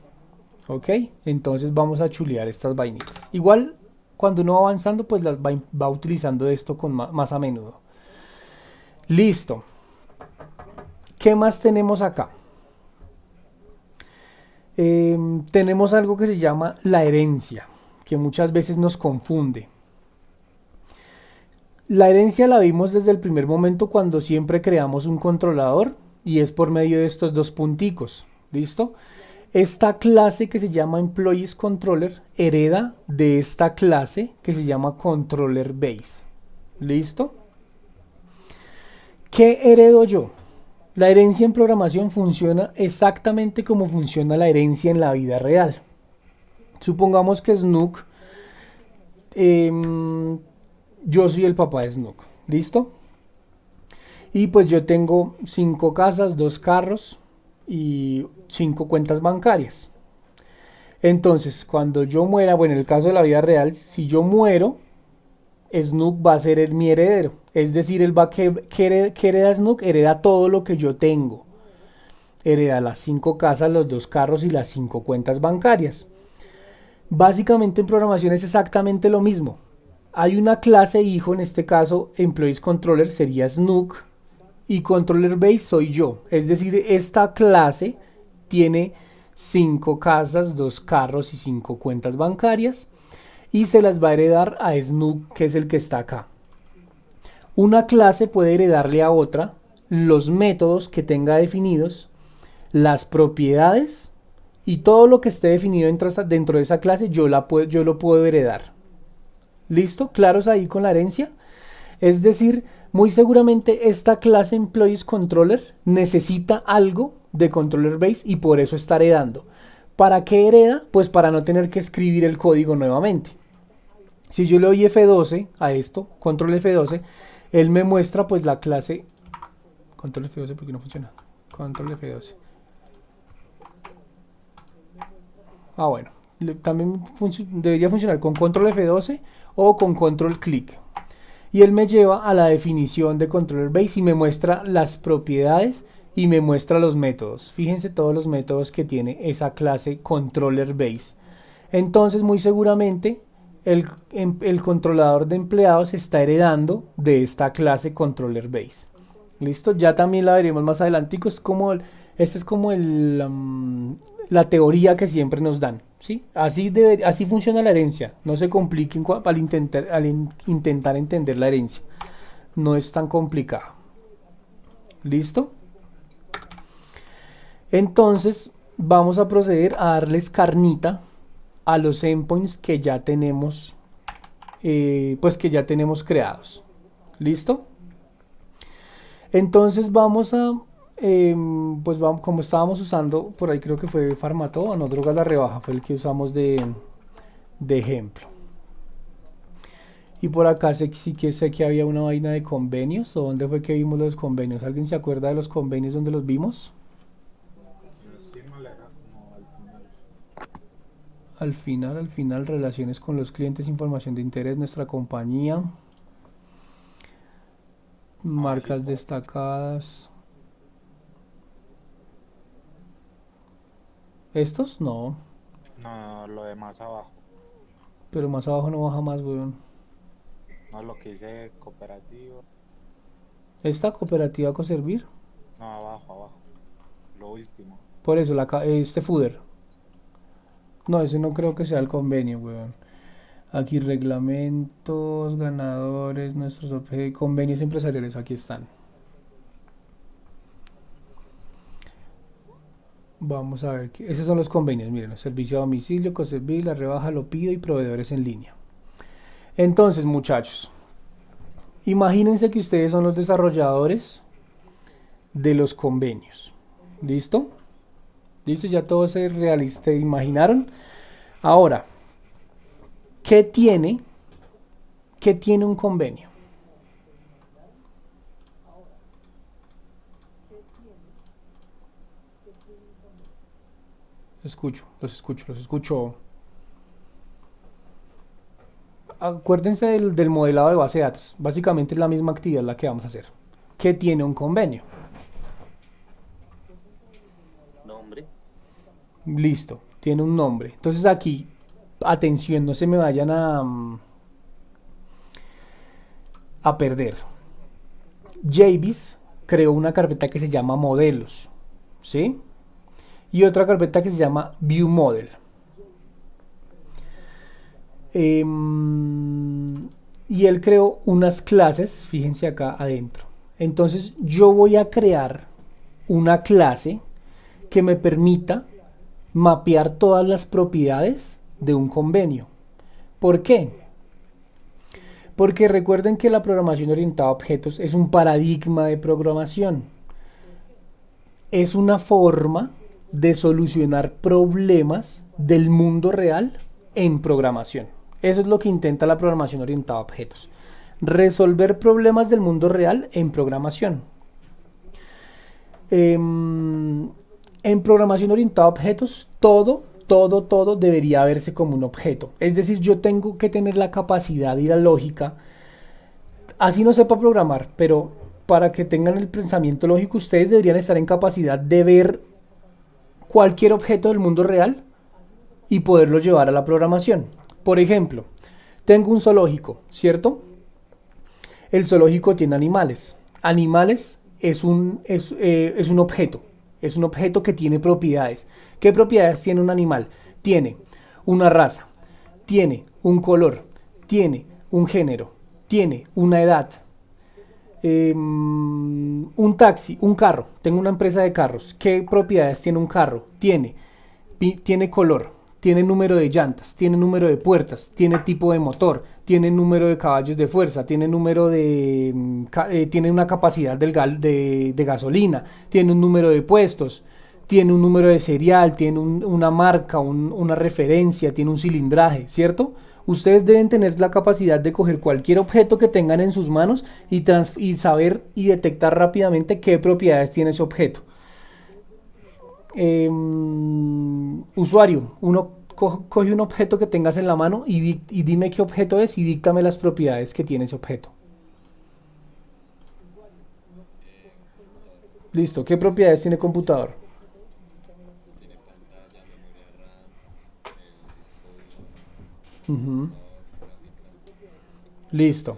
¿Ok? Entonces vamos a chulear estas vainitas. Igual cuando uno va avanzando pues las va utilizando esto más a menudo. Listo. ¿Qué más tenemos acá? Tenemos algo que se llama la herencia, que muchas veces nos confunde. La herencia la vimos desde el primer momento cuando siempre creamos un controlador y es por medio de estos dos punticos. ¿Listo? esta clase que se llama Employees Controller hereda de esta clase que se llama Controller Base. ¿Listo? ¿Qué heredo yo? La herencia en programación funciona exactamente como funciona la herencia en la vida real. Supongamos que Snook, yo soy el papá de Snook, ¿listo? Y pues yo tengo 5 casas, 2 carros y 5 cuentas bancarias. Entonces, cuando yo muera, bueno, en el caso de la vida real, si yo muero, Snook va a ser mi heredero. Es decir, él va que hereda Snook, hereda todo lo que yo tengo. Hereda las 5 casas, los 2 carros y las 5 cuentas bancarias. Básicamente en programación es exactamente lo mismo. Hay una clase hijo, en este caso Employees Controller sería Snook y Controller Base soy yo. Es decir, esta clase tiene 5 casas, 2 carros y 5 cuentas bancarias y se las va a heredar a Snook, que es el que está acá. Una clase puede heredarle a otra los métodos que tenga definidos, las propiedades y todo lo que esté definido dentro de esa clase yo lo puedo heredar. ¿Listo? ¿Claros ahí con la herencia? Es decir, muy seguramente esta clase Employees Controller necesita algo de Controller Base y por eso está heredando. ¿Para qué hereda? Pues para no tener que escribir el código nuevamente. Si yo le doy F12 a esto, Control F12, él me muestra pues la clase... Control F12 porque no funciona. Control F12. Ah, bueno. También debería funcionar con Control F12 o con Control Click. Y él me lleva a la definición de Controller Base y me muestra las propiedades y me muestra los métodos. Fíjense todos los métodos que tiene esa clase Controller Base. Entonces muy seguramente el controlador de empleados está heredando de esta clase Controller Base. ¿Listo? Ya también la veremos más adelante. Esta es como la teoría que siempre nos dan. ¿Sí? Así funciona la herencia. No se compliquen al intentar entender la herencia. No es tan complicado. ¿Listo? Entonces vamos a proceder a darles carnita a los endpoints que ya tenemos creados. ¿Listo? Entonces vamos a como estábamos usando por ahí, creo que fue Farmatodo, no, Drogas La Rebaja fue el que usamos de ejemplo. Y por acá sí que sé que había una vaina de convenios. ¿O dónde fue que vimos los convenios? ¿Alguien se acuerda de los convenios donde los vimos? Al final, relaciones con los clientes, información de interés, nuestra compañía, marcas destacadas. ¿Estos? No. No, lo de más abajo. Pero más abajo no baja más, weón. No, lo que dice cooperativo. ¿Esta cooperativa Coservir? No, abajo. Lo último. Por eso, este footer. No, ese no creo que sea el convenio, weón. Aquí reglamentos, ganadores, nuestros objetos, convenios empresariales, aquí están. Vamos a ver, esos son los convenios, miren, servicio a domicilio, Coservir, La Rebaja, Lo Pido y proveedores en línea. Entonces, muchachos, imagínense que ustedes son los desarrolladores de los convenios. ¿Listo? ¿Listo? Ya todo se realista, ¿imaginaron? Ahora, ¿qué tiene un convenio? Los escucho. Acuérdense del modelado de base de datos. Básicamente es la misma actividad la que vamos a hacer. ¿Qué tiene un convenio? Nombre. Listo, tiene un nombre. Entonces aquí, atención, no se me vayan a perder. JBIS creó una carpeta que se llama modelos, ¿sí? Y otra carpeta que se llama ViewModel. Y él creó unas clases, fíjense acá adentro. Entonces yo voy a crear una clase que me permita mapear todas las propiedades de un convenio. ¿Por qué? Porque recuerden que la programación orientada a objetos es un paradigma de programación. Es una forma de solucionar problemas del mundo real en programación. Eso es lo que intenta la programación orientada a objetos. Resolver problemas del mundo real en programación. En programación orientada a objetos, todo debería verse como un objeto. Es decir, yo tengo que tener la capacidad y la lógica, así no sepa programar, pero para que tengan el pensamiento lógico, ustedes deberían estar en capacidad de ver cualquier objeto del mundo real y poderlo llevar a la programación. Por ejemplo, tengo un zoológico, ¿cierto? El zoológico tiene animales. Animales es un objeto. Es un objeto que tiene propiedades. ¿Qué propiedades tiene un animal? Tiene una raza, tiene un color, tiene un género, tiene una edad. Un taxi, un carro. Tengo una empresa de carros. ¿Qué propiedades tiene un carro? Tiene color, tiene número de llantas, tiene número de puertas, tiene tipo de motor, tiene número de caballos de fuerza, tiene número de tiene una capacidad de gasolina, tiene un número de puestos, tiene un número de serial, tiene una marca, una referencia, tiene un cilindraje, ¿cierto? Ustedes deben tener la capacidad de coger cualquier objeto que tengan en sus manos y saber y detectar rápidamente qué propiedades tiene ese objeto. Usuario, uno coge un objeto que tengas en la mano y dime qué objeto es y díctame las propiedades que tiene ese objeto. Listo, ¿qué propiedades tiene computador? Listo.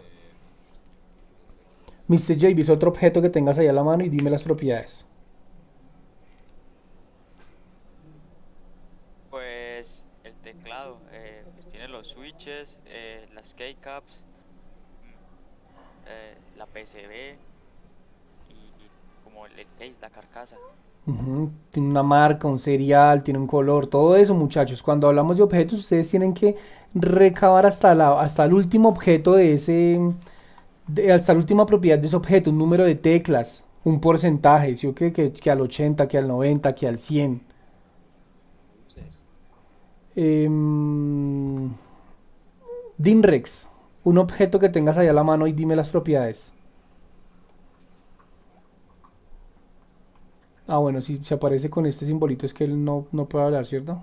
Mr. Javis, otro objeto que tengas ahí a la mano y dime las propiedades. Pues el teclado, pues tiene los switches, las keycaps, la PCB y como el case, la carcasa. Tiene una marca, un serial, tiene un color, todo eso, muchachos. Cuando hablamos de objetos, ustedes tienen que recabar hasta el último objeto hasta la última propiedad de ese objeto, un número de teclas, un porcentaje, ¿sí o qué? Que al 80, que al 90, que al 100. Dimrex, un objeto que tengas ahí a la mano y dime las propiedades. Ah, bueno, si se aparece con este simbolito es que él no puede hablar, ¿cierto?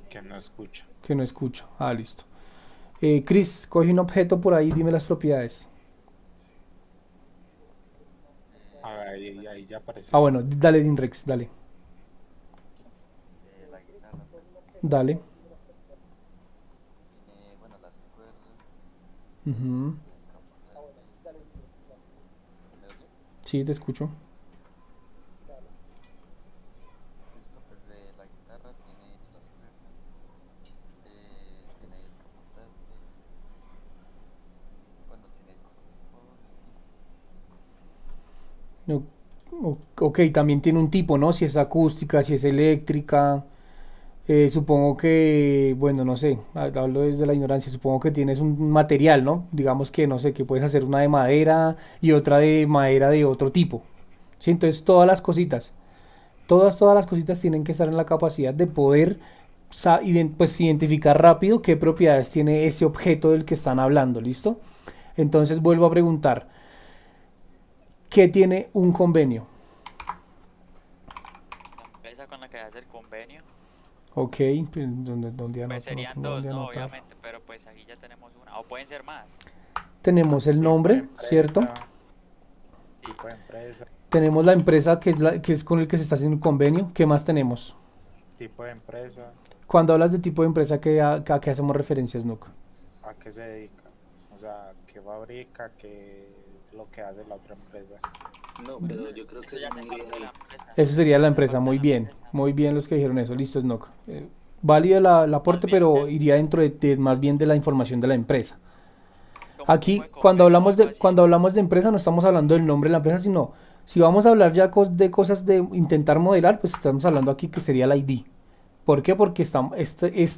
Que no escucho. Que no escucho. Ah, listo. Chris, coge un objeto por ahí y dime las propiedades. Ahí ya apareció. Ah, bueno, dale, Dinrex, dale. La guitarra, pues, Dale. tiene, bueno, las cuerdas, Ujú. el campo, ¿me oye? Sí, te escucho. Listo, pues la guitarra tiene las cuerdas, tiene el contraste, bueno, tiene el sí. Ok, también tiene un tipo, ¿no? Si es acústica, si es eléctrica. Supongo que, bueno, no sé, hablo desde la ignorancia, supongo que tienes un material, ¿no? Digamos que, no sé, que puedes hacer una de madera y otra de madera de otro tipo. ¿Sí? Entonces todas las cositas, todas las cositas tienen que estar en la capacidad de poder pues, identificar rápido qué propiedades tiene ese objeto del que están hablando, ¿listo? Entonces vuelvo a preguntar, ¿qué tiene un convenio? La empresa con la que hace el convenio, Ok, pues, ¿dónde anoto? pues serían tengo dos, dónde ¿no? anotar. Obviamente, pero pues aquí ya tenemos una, o pueden ser más. Tenemos el Tipo de nombre, empresa, ¿cierto? Tipo de empresa, Tenemos la empresa que es con el que se está haciendo el convenio. ¿Qué más tenemos? tipo de empresa, Cuando hablas de tipo de empresa, ¿a qué hacemos referencia, Snook? a qué se dedica, o sea, qué fabrica, qué es lo que hace la otra empresa. No, pero yo creo que Eso ya eso hace no iría parte de la ahí. empresa. Eso sería la empresa, Parte de muy la bien. empresa. Muy bien los que dijeron eso. Listo, Snook. Válido el aporte, bien, pero iría dentro más bien de la información de la empresa. Como un Aquí, tipo de convenio o algo así. cuando hablamos de empresa, no estamos hablando del nombre de la empresa, sino si vamos a hablar ya de cosas de intentar modelar, pues estamos hablando aquí que sería el ID. ¿Por qué? Porque esta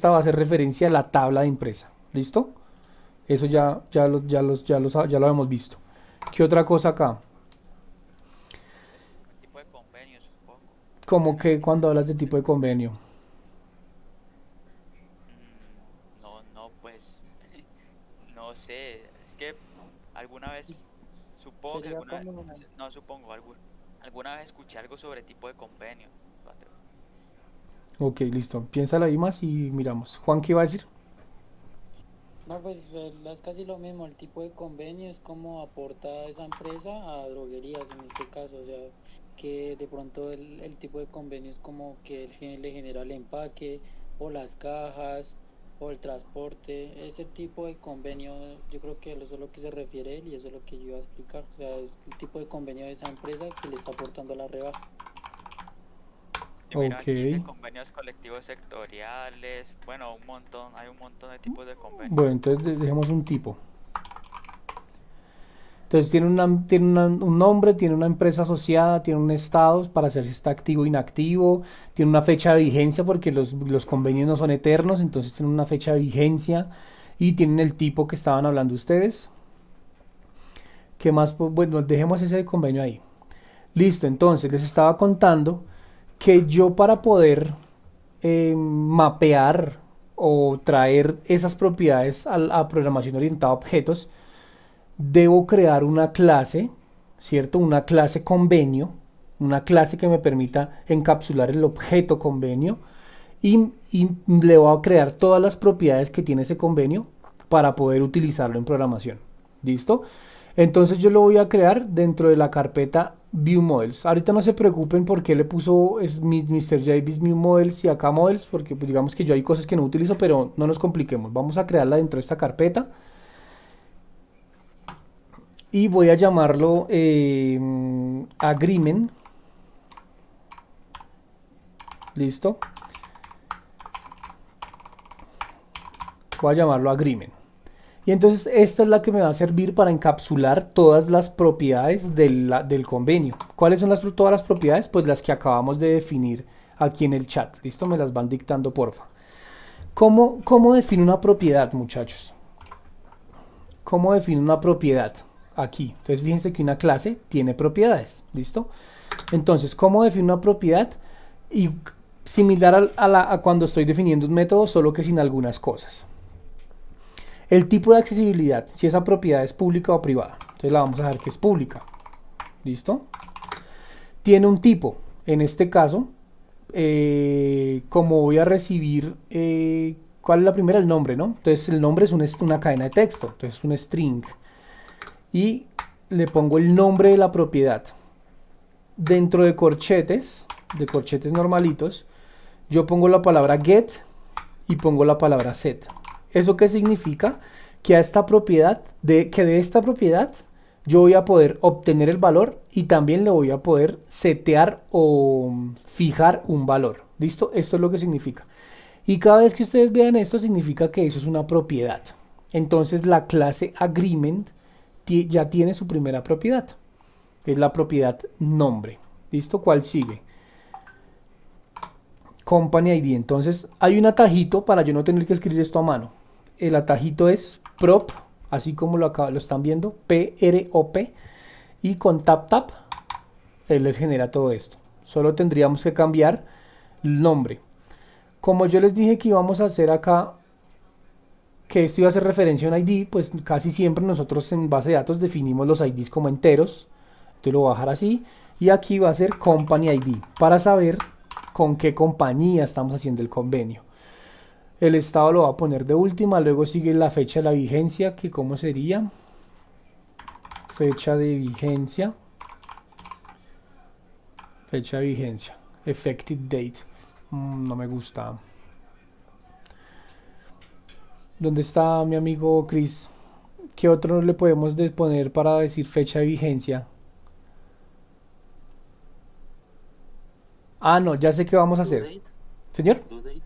va a hacer referencia a la tabla de empresa. ¿Listo? Eso ya lo hemos visto. ¿Qué otra cosa acá? El tipo de convenio, supongo. Como que cuando hablas de tipo de convenio. No, no, pues, no sé, es que alguna vez, supongo que Sería alguna vez, como, no supongo, alguna vez escuché algo sobre tipo de convenio. Espérate. Ok, listo. Piénsala ahí más y miramos. Juan, ¿qué iba a decir? no, pues es casi lo mismo, el tipo de convenio es como aporta esa empresa a droguerías en este caso, o sea, que de pronto el tipo de convenio es como que le genera el empaque o las cajas o el transporte, ese tipo de convenio, yo creo que eso es lo que se refiere él y eso es lo que yo iba a explicar, o sea, es el tipo de convenio de esa empresa que le está aportando la rebaja. Y mira, Ok. aquí dice convenios colectivos sectoriales, bueno, un montón, hay un montón de tipos de convenios. Bueno, entonces dejemos un tipo. Entonces un nombre, tiene una empresa asociada, tiene un estado para saber si está activo o inactivo, tiene una fecha de vigencia porque los convenios no son eternos, entonces tienen una fecha de vigencia y tienen el tipo que estaban hablando ustedes. ¿Qué más? Pues, bueno, dejemos ese convenio ahí. Listo, entonces les estaba contando que yo para poder mapear o traer esas propiedades a programación orientada a objetos, debo crear una clase, ¿cierto? Una clase convenio, una clase que me permita encapsular el objeto convenio y le voy a crear todas las propiedades que tiene ese convenio para poder utilizarlo en programación. ¿Listo? Entonces yo lo voy a crear dentro de la carpeta View Models. Ahorita no se preocupen por qué le puso Mr. Davis View Models y acá Models, porque pues digamos que yo hay cosas que no utilizo, pero no nos compliquemos. Vamos a crearla dentro de esta carpeta. Y voy a llamarlo Agreement. Listo. Voy a llamarlo Agreement. Y entonces esta es la que me va a servir para encapsular todas las propiedades del convenio. ¿Cuáles son todas las propiedades? Pues las que acabamos de definir aquí en el chat. ¿Listo? Me las van dictando, porfa. ¿Cómo define una propiedad, muchachos? ¿Cómo define una propiedad? Aquí. Entonces fíjense que una clase tiene propiedades. ¿Listo? Entonces, ¿cómo define una propiedad? Y similar a cuando estoy definiendo un método, solo que sin algunas cosas. El tipo de accesibilidad, si esa propiedad es pública o privada. Entonces la vamos a dejar que es pública. ¿Listo? Tiene un tipo. En este caso, como voy a recibir, ¿cuál es la primera? El nombre, ¿no? Entonces el nombre es una cadena de texto. Entonces un string. Y le pongo el nombre de la propiedad. Dentro de corchetes normalitos, yo pongo la palabra get y pongo la palabra set. ¿Eso qué significa? Que a esta propiedad, de esta propiedad, yo voy a poder obtener el valor y también le voy a poder setear o fijar un valor. ¿Listo? Esto es lo que significa. Y cada vez que ustedes vean esto, significa que eso es una propiedad. Entonces la clase Agreement ya tiene su primera propiedad. Es la propiedad nombre. ¿Listo? ¿Cuál sigue? Company ID. Entonces hay un atajito para yo no tener que escribir esto a mano. El atajito es prop, así como lo están viendo, PROP, y con tap él les genera todo esto. Solo tendríamos que cambiar el nombre. Como yo les dije que íbamos a hacer acá, que esto iba a hacer referencia a un ID, pues casi siempre nosotros en base de datos definimos los IDs como enteros. Entonces lo voy a dejar así, y aquí va a ser Company ID, para saber con qué compañía estamos haciendo el convenio. El estado lo va a poner de última, luego sigue la fecha de la vigencia, que cómo sería, fecha de vigencia, effective date, no me gusta. ¿Dónde está mi amigo Chris? ¿Qué otro le podemos poner para decir fecha de vigencia? Ah, no, ya sé qué vamos a hacer. Due date, ¿Señor? due date.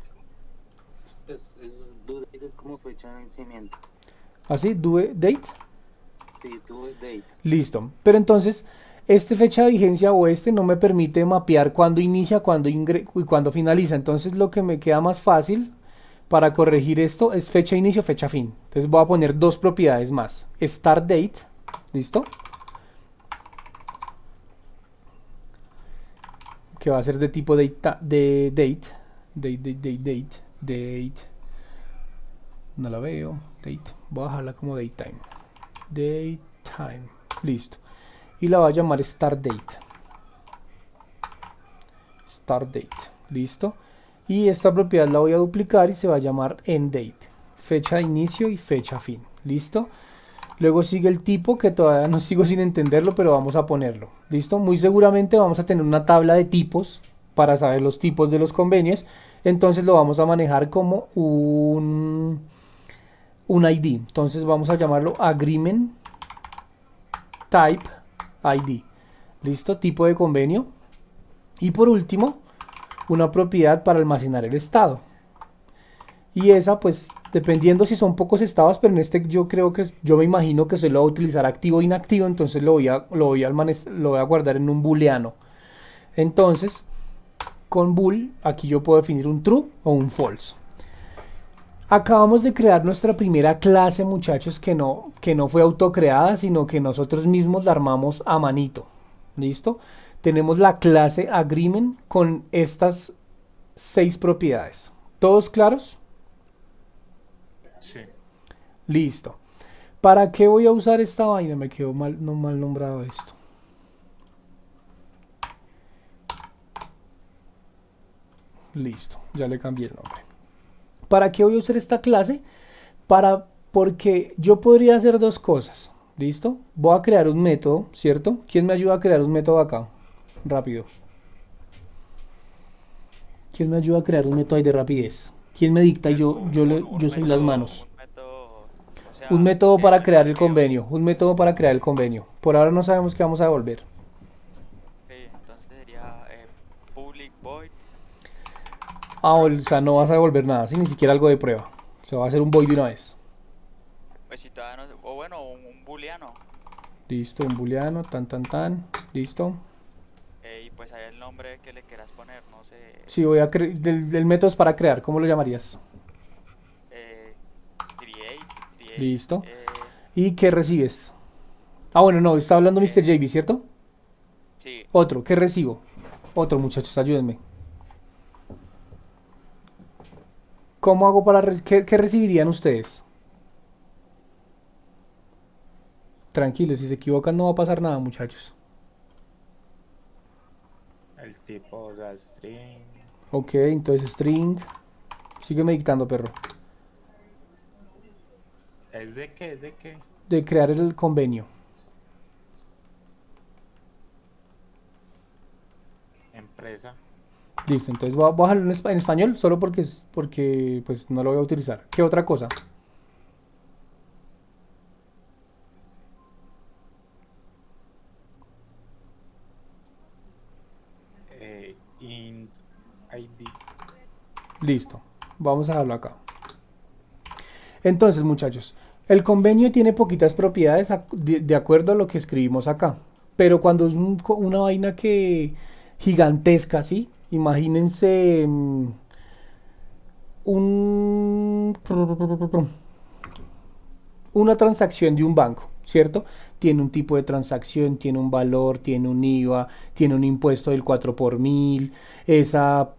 Due date es como fecha de vencimiento. ¿Así? ¿Due date? Sí, due date. Listo. Pero entonces, Este fecha de vigencia o este no me permite mapear cuándo inicia, y cuándo finaliza. Entonces lo que me queda más fácil para corregir esto es fecha inicio, fecha fin. Entonces voy a poner dos propiedades más. Start date, ¿listo? Que va a ser de tipo date. No la veo. Date. Voy a bajarla como datetime. Datetime. Listo. Y la voy a llamar start date. Start date. Listo. Y esta propiedad la voy a duplicar y se va a llamar end date. Fecha de inicio y fecha fin. Listo. Luego sigue el tipo, que todavía no sigo sin entenderlo, pero vamos a ponerlo. ¿Listo? Muy seguramente vamos a tener una tabla de tipos para saber los tipos de los convenios. Entonces lo vamos a manejar como un ID. Entonces vamos a llamarlo Agreement Type ID. ¿Listo? Tipo de convenio. Y por último, una propiedad para almacenar el estado. Y esa, pues, dependiendo si son pocos estados, pero en este yo me imagino que se lo va a utilizar activo o inactivo, entonces lo voy a guardar en un booleano. Entonces, con bool, aquí yo puedo definir un true o un false. Acabamos de crear nuestra primera clase, muchachos, que no fue autocreada, sino que nosotros mismos la armamos a manito. ¿Listo? Tenemos la clase agreement con estas 6 propiedades. ¿Todos claros? Sí. Listo. ¿Para qué voy a usar esta vaina? Me quedó mal nombrado esto. Listo, ya le cambié el nombre. ¿Para qué voy a usar esta clase? Porque yo podría hacer dos cosas. ¿Listo? Voy a crear un método, ¿cierto? ¿Quién me ayuda a crear un método acá? Rápido. ¿Quién me ayuda a crear un método ahí de rapidez? ¿Quién me dicta? Yo soy las manos. Un método para crear el convenio. Un método para crear el convenio. Por ahora no sabemos qué vamos a devolver. Entonces sería public void. O sea, no vas a devolver nada, ni siquiera algo de prueba. Se va a hacer un void de una vez. Pues si todavía no, o bueno, un booleano. Listo, un booleano, tan. Listo. Y pues ahí el nombre que le quieras poner, no sé. Sí, voy a el método es para crear. ¿Cómo lo llamarías? Create. Listo. ¿Y qué recibes? Ah, bueno, no, está hablando Mr. JB, ¿cierto? Sí. Otro, ¿qué recibo? Otro, muchachos, ayúdenme. ¿Cómo hago qué recibirían ustedes? Tranquilos, si se equivocan no va a pasar nada, muchachos. El tipo, o sea, string. Ok, entonces string. Sígueme dictando, perro. ¿Es de qué? ¿Es de qué? De crear el convenio. Empresa. Listo, entonces voy a bajarlo en español solo porque pues no lo voy a utilizar. ¿Qué otra cosa? Int ID. Listo, vamos a dejarlo acá. Entonces, muchachos, el convenio tiene poquitas propiedades de acuerdo a lo que escribimos acá. Pero cuando es una vaina que gigantesca, ¿sí? Imagínense una transacción de un banco, ¿cierto? Tiene un tipo de transacción, tiene un valor, tiene un IVA, tiene un impuesto del 4 por mil, esa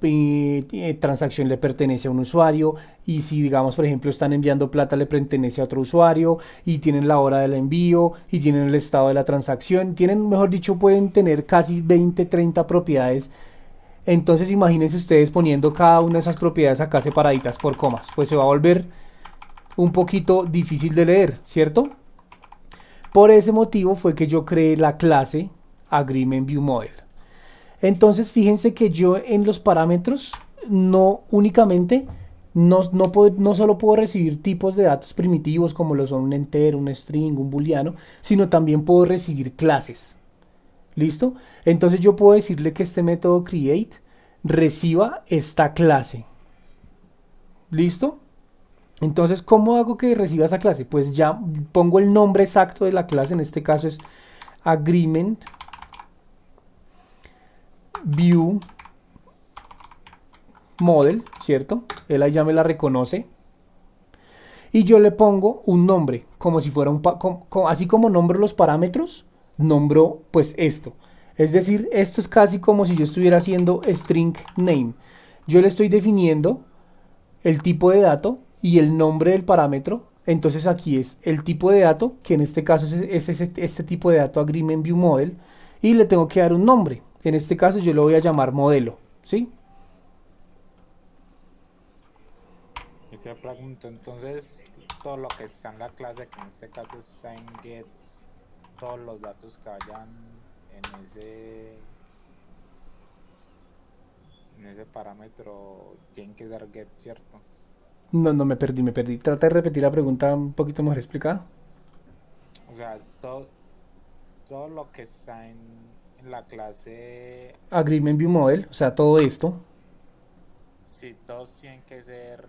transacción le pertenece a un usuario y si digamos por ejemplo están enviando plata le pertenece a otro usuario y tienen la hora del envío y tienen el estado de la transacción, tienen, mejor dicho, pueden tener casi 20, 30 propiedades. Entonces imagínense ustedes poniendo cada una de esas propiedades acá separaditas por comas, pues se va a volver un poquito difícil de leer, ¿cierto? Por ese motivo fue que yo creé la clase AgreementViewModel. Entonces fíjense que yo en los parámetros no únicamente no solo puedo recibir tipos de datos primitivos como lo son un enter, un string, un booleano, sino también puedo recibir clases. ¿Listo? Entonces yo puedo decirle que este método create reciba esta clase. ¿Listo? Entonces, ¿cómo hago que reciba esa clase? Pues ya pongo el nombre exacto de la clase, en este caso es agreement view model, ¿cierto? Él ahí ya me la reconoce. Y yo le pongo un nombre, como si fuera así como nombro los parámetros, nombro pues esto. Es decir, esto es casi como si yo estuviera haciendo string name. Yo le estoy definiendo el tipo de dato y el nombre del parámetro. Entonces aquí es el tipo de dato, que en este caso es este tipo de dato agreement view model, y le tengo que dar un nombre. En este caso yo lo voy a llamar modelo, ¿sí? Y te pregunto, entonces, todo lo que está en la clase, que en este caso es SignGet, todos los datos que vayan en ese parámetro tienen que ser get, ¿cierto? No, me perdí. Trata de repetir la pregunta un poquito mejor explicada. O sea, todo lo que está en la clase, Agreement view model, o sea, todo esto. sí, todos tienen que ser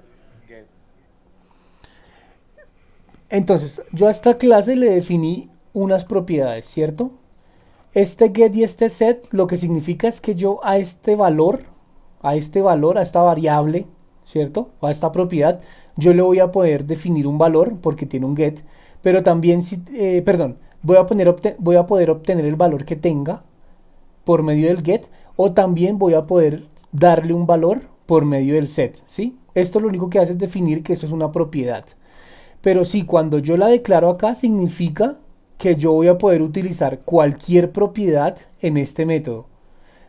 get. Entonces, yo a esta clase le definí unas propiedades, ¿cierto? Este get y este set lo que significa es que yo a este valor, a esta variable, ¿cierto? O a esta propiedad, yo le voy a poder definir un valor porque tiene un get, pero también, voy a poder obtener el valor que tenga por medio del get, o también voy a poder darle un valor por medio del set, ¿sí? Esto lo único que hace es definir que eso es una propiedad. Pero sí, cuando yo la declaro acá, significa que yo voy a poder utilizar cualquier propiedad en este método.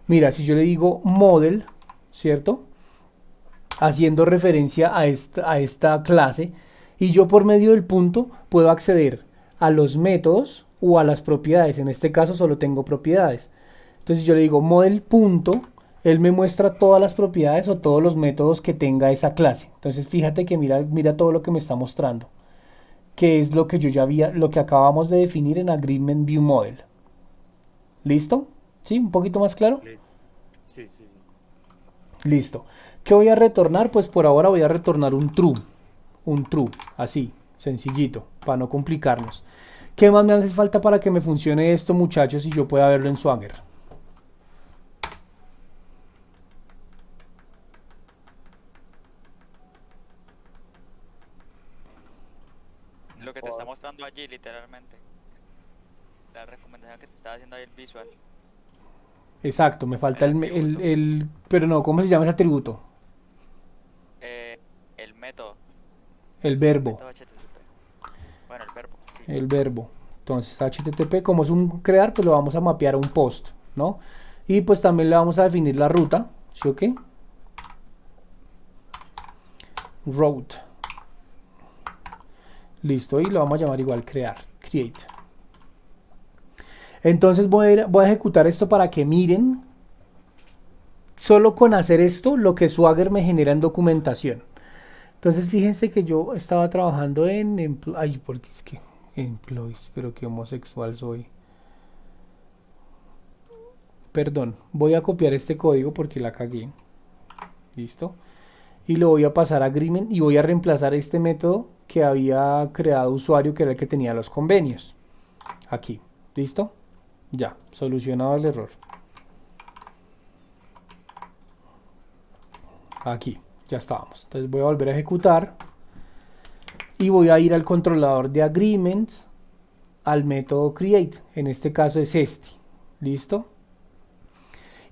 Mira, si yo le digo model, ¿cierto? Haciendo referencia a esta clase, y yo por medio del punto puedo acceder a los métodos o a las propiedades. En este caso solo tengo propiedades. Entonces yo le digo model punto, él me muestra todas las propiedades o todos los métodos que tenga esa clase. Entonces fíjate que mira todo lo que me está mostrando, que es lo que lo que acabamos de definir en Agreement View Model. ¿Listo? ¿Sí? ¿Un poquito más claro? Sí. Listo. ¿Qué voy a retornar? Pues por ahora voy a retornar un true, así, sencillito, para no complicarnos. ¿Qué más me hace falta para que me funcione esto, muchachos, y yo pueda verlo en Swagger? Lo que te está mostrando allí, literalmente. La recomendación que te está haciendo ahí el visual. Exacto, me falta El atributo. pero no, ¿cómo se llama ese atributo? El método. El verbo. Método HTTP. Bueno, el verbo, sí. El verbo. Entonces, HTTP, como es un crear, pues lo vamos a mapear a un post, ¿no? Y pues también le vamos a definir la ruta, ¿sí o qué? Route. Listo, y lo vamos a llamar igual create. Entonces voy a ejecutar esto para que miren, solo con hacer esto, lo que Swagger me genera en documentación. Entonces fíjense que yo estaba trabajando porque es que employees, pero qué homosexual soy. Perdón, voy a copiar este código porque la cagué. Listo. Y lo voy a pasar a agreement y voy a reemplazar este método que había creado usuario, que era el que tenía los convenios. Aquí. ¿Listo? Ya, solucionado el error. Aquí, ya estábamos. Entonces voy a volver a ejecutar y voy a ir al controlador de agreements, al método create. En este caso es este. ¿Listo?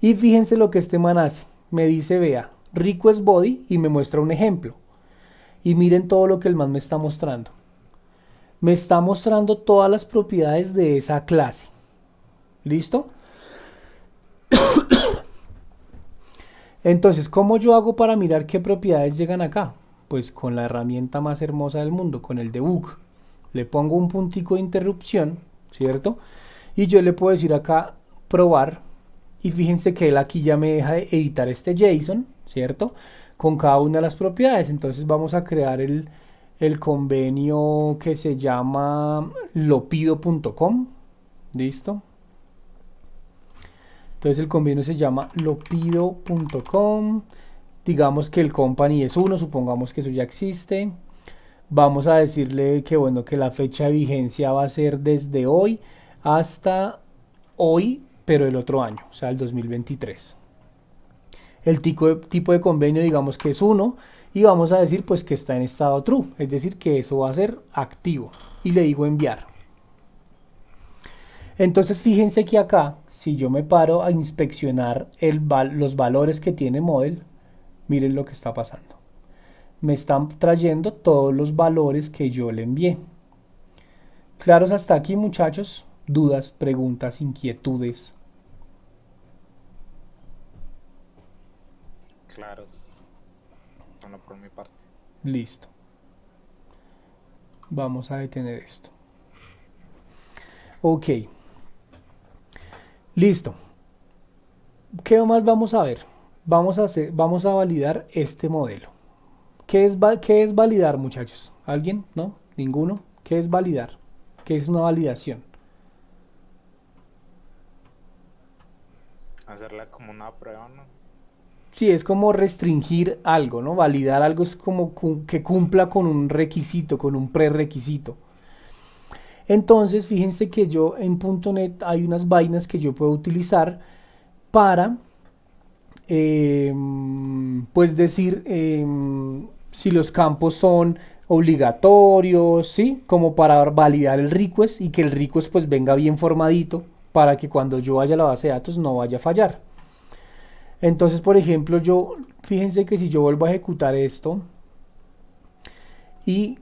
Y fíjense lo que este man hace. Me dice, vea, request body, y me muestra un ejemplo. Y miren todo lo que el man me está mostrando. Me está mostrando todas las propiedades de esa clase. ¿Listo? Entonces, ¿cómo yo hago para mirar qué propiedades llegan acá? Pues con la herramienta más hermosa del mundo, con el debug. Le pongo un puntico de interrupción, ¿cierto? Y yo le puedo decir acá, probar. Y fíjense que él aquí ya me deja de editar este JSON, ¿cierto? Con cada una de las propiedades. Entonces vamos a crear el convenio que se llama lopido.com. ¿Listo? Entonces el convenio se llama lopido.com. Digamos que el company es 1, supongamos que eso ya existe. Vamos a decirle que bueno, que la fecha de vigencia va a ser desde hoy hasta hoy, pero el otro año, o sea, el 2023. El tipo de convenio, digamos que es 1, y vamos a decir pues que está en estado true, es decir, que eso va a ser activo, y le digo enviar. Entonces fíjense que acá, si yo me paro a inspeccionar los valores que tiene Model, miren lo que está pasando. Me están trayendo todos los valores que yo le envié. ¿Claros hasta aquí, muchachos? ¿Dudas, preguntas, inquietudes? Claros. Bueno, por mi parte. Listo. Vamos a detener esto. Ok. Listo. ¿Qué más vamos a ver? Vamos a validar este modelo. ¿Qué es validar, muchachos? ¿Alguien? ¿No? ¿Ninguno? ¿Qué es validar? ¿Qué es una validación? Hacerla como una prueba, ¿no? Sí, es como restringir algo, ¿no? Validar algo es como que cumpla con un requisito, con un prerequisito. Entonces, fíjense que yo en .NET hay unas vainas que yo puedo utilizar para, pues decir si los campos son obligatorios, ¿sí? Como para validar el request y que el request pues venga bien formadito para que cuando yo vaya a la base de datos no vaya a fallar. Entonces, por ejemplo, fíjense que si yo vuelvo a ejecutar esto y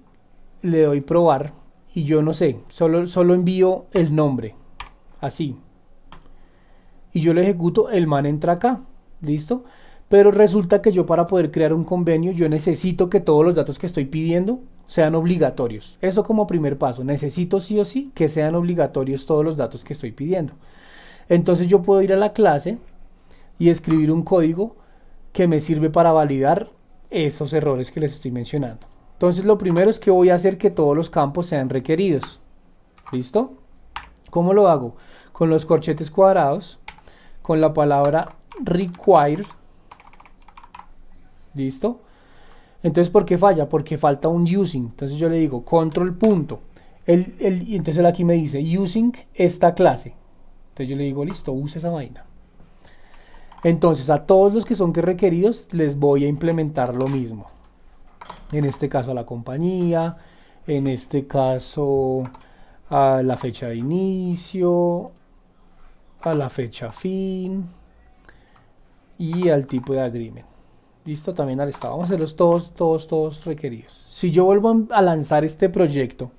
le doy probar y yo no sé, solo envío el nombre, así, y yo lo ejecuto, el man entra acá, ¿listo? Pero resulta que yo para poder crear un convenio, yo necesito que todos los datos que estoy pidiendo sean obligatorios. Eso como primer paso, necesito sí o sí que sean obligatorios todos los datos que estoy pidiendo. Entonces yo puedo ir a la clase y escribir un código que me sirve para validar esos errores que les estoy mencionando. Entonces lo primero es que voy a hacer que todos los campos sean requeridos. ¿Listo? ¿Cómo lo hago? Con los corchetes cuadrados, con la palabra require. ¿Listo? Entonces, ¿por qué falla? Porque falta un using. Entonces yo le digo control punto. Y entonces él aquí me dice using esta clase. Entonces yo le digo listo, use esa vaina. Entonces a todos los que son requeridos les voy a implementar lo mismo. En este caso a la compañía, en este caso a la fecha de inicio, a la fecha fin y al tipo de agreement. Listo, también al estado. Vamos a hacerlos todos requeridos. Si yo vuelvo a lanzar este proyecto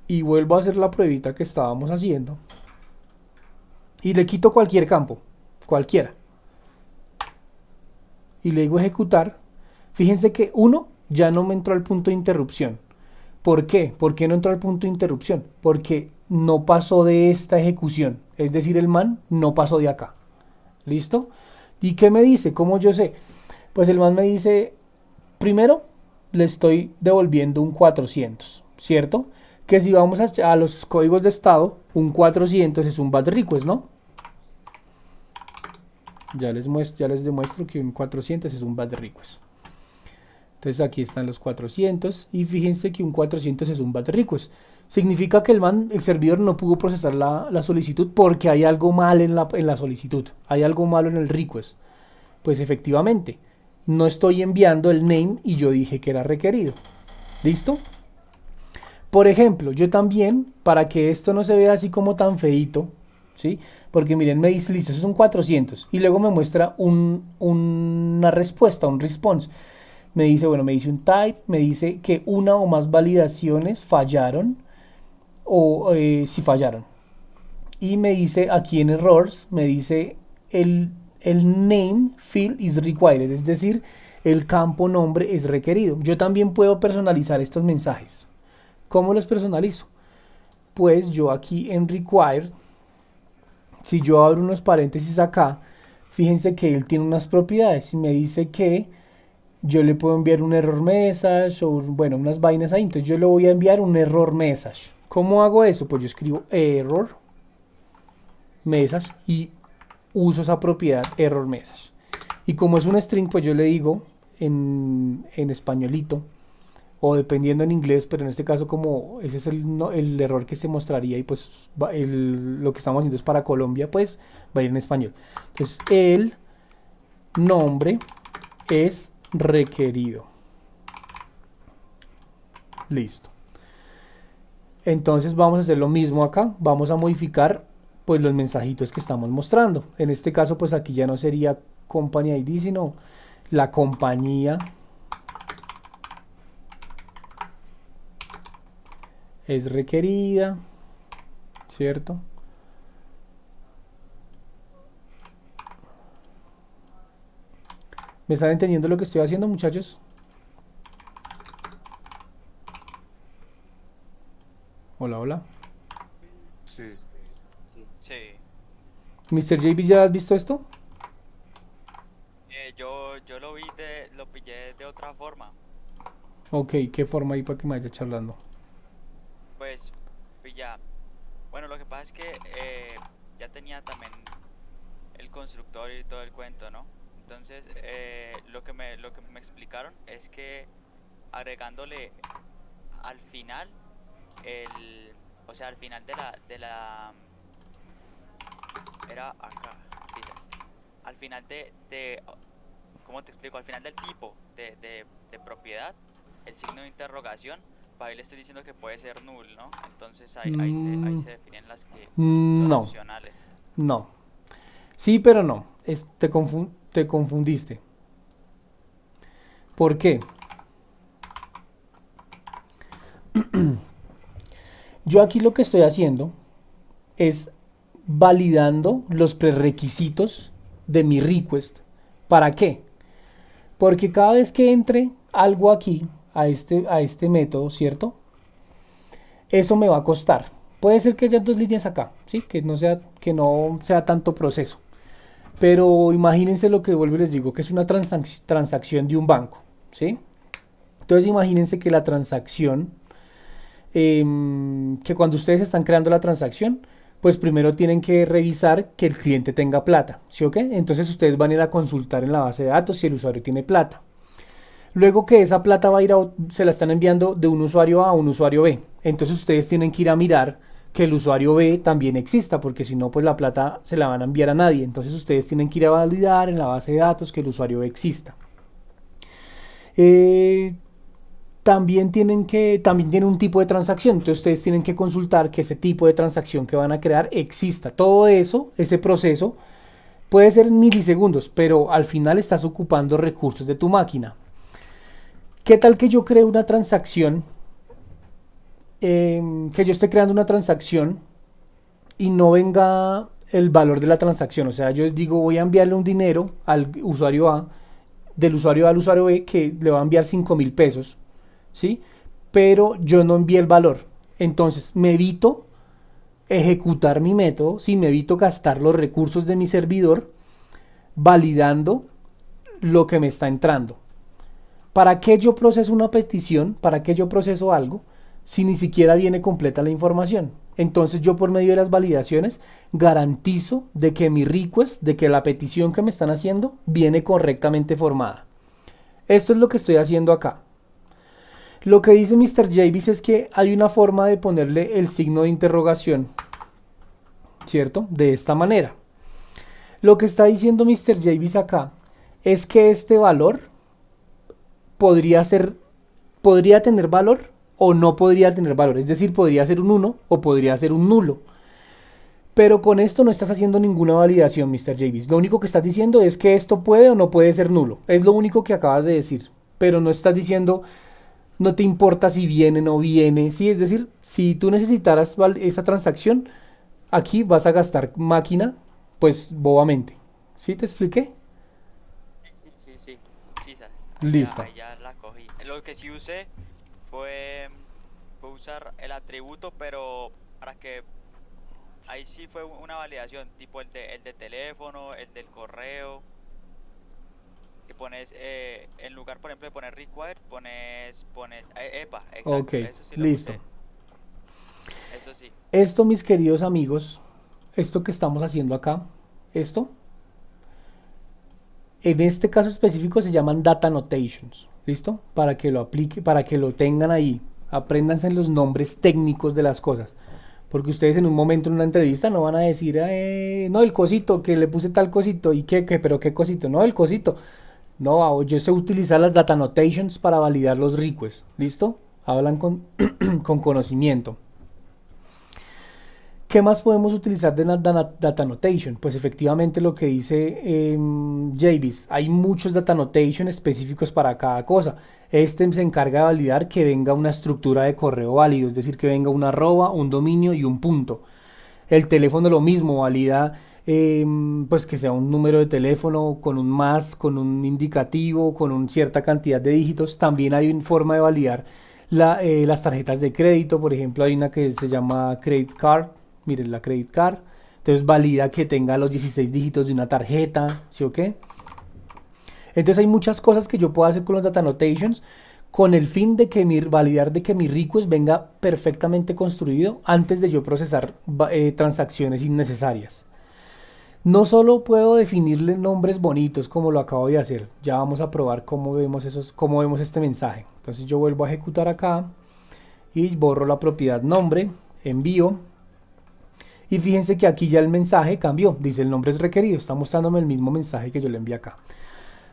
y vuelvo a hacer la pruebita que estábamos haciendo y le quito cualquier campo, cualquiera, y le digo ejecutar, fíjense que uno ya no me entró al punto de interrupción. ¿Por qué? ¿Por qué no entró al punto de interrupción? Porque no pasó de esta ejecución, es decir, el man no pasó de acá. ¿Listo? ¿Y qué me dice? ¿Cómo yo sé? Pues el man me dice, primero le estoy devolviendo un 400, ¿cierto? Que si vamos a los códigos de estado, un 400 es un bad request, ¿no? Ya les demuestro que un 400 es un bad request. Entonces aquí están los 400 y fíjense que un 400 es un bad request. Significa que el servidor no pudo procesar la solicitud porque hay algo mal en la solicitud, hay algo malo en el request. Pues efectivamente, no estoy enviando el name y yo dije que era requerido. ¿Listo? Por ejemplo, yo también, para que esto no se vea así como tan feito, ¿sí? Porque miren, me dice, listo, esos son 400 y luego me muestra una respuesta, un response. Me dice, bueno, me dice un type, me dice que una o más validaciones fallaron o si fallaron. Y me dice aquí en errors, me dice el name field is required, es decir, el campo nombre es requerido. Yo también puedo personalizar estos mensajes. ¿Cómo los personalizo? Pues yo aquí en require, si yo abro unos paréntesis acá, fíjense que él tiene unas propiedades y me dice que yo le puedo enviar un error message o bueno, unas vainas ahí. Entonces yo le voy a enviar un error message. ¿Cómo hago eso? Pues yo escribo error message y uso esa propiedad error message. Y como es un string, pues yo le digo en españolito, o dependiendo en inglés, pero en este caso como ese es el error que se mostraría y pues lo que estamos haciendo es para Colombia, pues va a ir en español. Entonces el nombre es requerido. Listo. Entonces vamos a hacer lo mismo acá, vamos a modificar pues los mensajitos que estamos mostrando. En este caso pues aquí ya no sería Company ID, sino la compañía es requerida, ¿cierto? ¿Me están entendiendo lo que estoy haciendo, muchachos? Hola, hola. Sí, Sí. Mr. JB, ¿ya has visto esto? Yo lo pillé de otra forma. Ok, ¿qué forma ahí para que me vaya charlando? Pues, pilla. Bueno, lo que pasa es que ya tenía también el constructor y todo el cuento, ¿no? Entonces, lo que me explicaron es que agregándole al final o sea, al final era acá, sí, ¿sabes? Al final ¿cómo te explico? Al final del tipo de propiedad, el signo de interrogación, para ahí le estoy diciendo que puede ser null, ¿no? Entonces ahí se definen las que son No, opcionales. no. Sí, pero no. Te confundiste. ¿Por qué? Yo aquí lo que estoy haciendo es validando los prerequisitos de mi request. ¿Para qué? Porque cada vez que entre algo aquí a este método, ¿cierto? Eso me va a costar. Puede ser que haya dos líneas acá, ¿sí? Que no sea tanto proceso. Pero imagínense lo que vuelvo y les digo, que es una transacción de un banco, ¿sí? Entonces imagínense que la transacción, que cuando ustedes están creando la transacción, pues primero tienen que revisar que el cliente tenga plata, ¿sí o qué? Entonces ustedes van a ir a consultar en la base de datos si el usuario tiene plata. Luego que esa plata va a ir se la están enviando de un usuario A a un usuario B. Entonces ustedes tienen que ir a mirar que el usuario B también exista, porque si no, pues la plata se la van a enviar a nadie. Entonces ustedes tienen que ir a validar en la base de datos que el usuario B exista. También tienen un tipo de transacción, entonces ustedes tienen que consultar que ese tipo de transacción que van a crear exista. Todo eso, ese proceso, puede ser en milisegundos, pero al final estás ocupando recursos de tu máquina. ¿Qué tal que yo cree una transacción, que yo esté creando una transacción y no venga el valor de la transacción? O sea, yo digo, voy a enviarle un dinero al usuario A, del usuario A al usuario B, que le va a enviar 5.000 pesos, ¿sí? Pero yo no envié el valor. Entonces me evito ejecutar mi método, ¿sí? Me evito gastar los recursos de mi servidor validando lo que me está entrando. ¿Para qué yo proceso una petición? ¿Para qué yo proceso algo si ni siquiera viene completa la información? Entonces yo por medio de las validaciones garantizo de que mi request, de que la petición que me están haciendo viene correctamente formada. Esto es lo que estoy haciendo acá. Lo que dice Mr. Javis es que hay una forma de ponerle el signo de interrogación, ¿cierto? De esta manera. Lo que está diciendo Mr. Javis acá es que este valor podría tener valor o no podría tener valor. Es decir, podría ser un 1 o podría ser un nulo. Pero con esto no estás haciendo ninguna validación, Mr. Javis. Lo único que estás diciendo es que esto puede o no puede ser nulo. Es lo único que acabas de decir. Pero no estás diciendo, no te importa si viene o no viene. Sí, es decir, si tú necesitaras esa transacción, aquí vas a gastar máquina, pues bobamente. ¿Sí te expliqué? Sí, ¿sabes? Listo. Ahí ya la cogí. Lo que sí usé fue usar el atributo, pero para que ahí sí fue una validación, tipo el de teléfono, el del correo, que pones, en lugar por ejemplo de poner required, pones EPA, exacto, Ok, eso sí lo listo. usé. Eso sí. Esto, mis queridos amigos, esto que estamos haciendo acá, esto, en este caso específico se llaman data annotations, ¿listo? Para que lo aplique, para que lo tengan ahí. Apréndanse los nombres técnicos de las cosas. Porque ustedes en un momento en una entrevista no van a decir, no, el cosito, que le puse tal cosito, y pero qué cosito, no, el cosito. No, yo sé utilizar las data annotations para validar los requests, ¿listo? Hablan con, con conocimiento. ¿Qué más podemos utilizar de data annotation? Pues efectivamente lo que dice Javis, hay muchos data annotation específicos para cada cosa. Este se encarga de validar que venga una estructura de correo válido, es decir, que venga una arroba, un dominio y un punto. El teléfono lo mismo, valida pues que sea un número de teléfono con un más, con un indicativo, con una cierta cantidad de dígitos. También hay una forma de validar las tarjetas de crédito. Por ejemplo, hay una que se llama Credit Card. Miren, la Credit Card. Entonces valida que tenga los 16 dígitos de una tarjeta, ¿sí o qué? Entonces hay muchas cosas que yo puedo hacer con los data annotations con el fin de que validar de que mi request venga perfectamente construido antes de yo procesar transacciones innecesarias. No solo puedo definirle nombres bonitos como lo acabo de hacer, ya vamos a probar cómo vemos este mensaje. Entonces yo vuelvo a ejecutar acá y borro la propiedad nombre, envío. Y fíjense que aquí ya el mensaje cambió, dice el nombre es requerido, está mostrándome el mismo mensaje que yo le envié acá.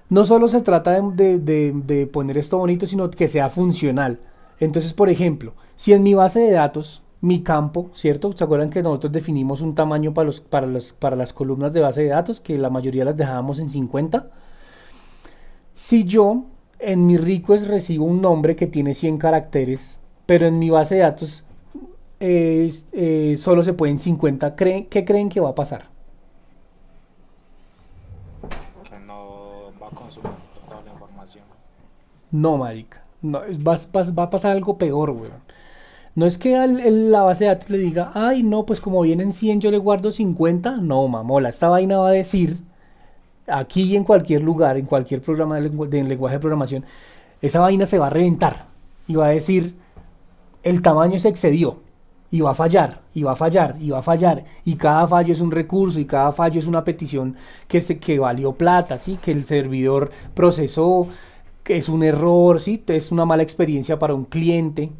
No solo se trata de poner esto bonito, sino que sea funcional. Entonces, por ejemplo, si en mi base de datos, mi campo, ¿cierto? ¿Se acuerdan que nosotros definimos un tamaño para las columnas de base de datos, que la mayoría las dejábamos en 50? Si yo en mi request recibo un nombre que tiene 100 caracteres, pero en mi base de datos solo se pueden 50, ¿qué creen que va a pasar? Que no va a consumir toda la información. No, marica, no, va a pasar algo peor, weón. No es que la base de datos le diga, ay, no, pues como vienen 100 yo le guardo 50. No, mamola, esta vaina va a decir, aquí y en cualquier lugar, en cualquier programa de lenguaje de programación, esa vaina se va a reventar y va a decir, el tamaño se excedió. Y va a fallar, y va a fallar, y va a fallar, y cada fallo es un recurso, y cada fallo es una petición que valió plata, ¿sí? Que el servidor procesó, que es un error, ¿sí? Es una mala experiencia para un cliente.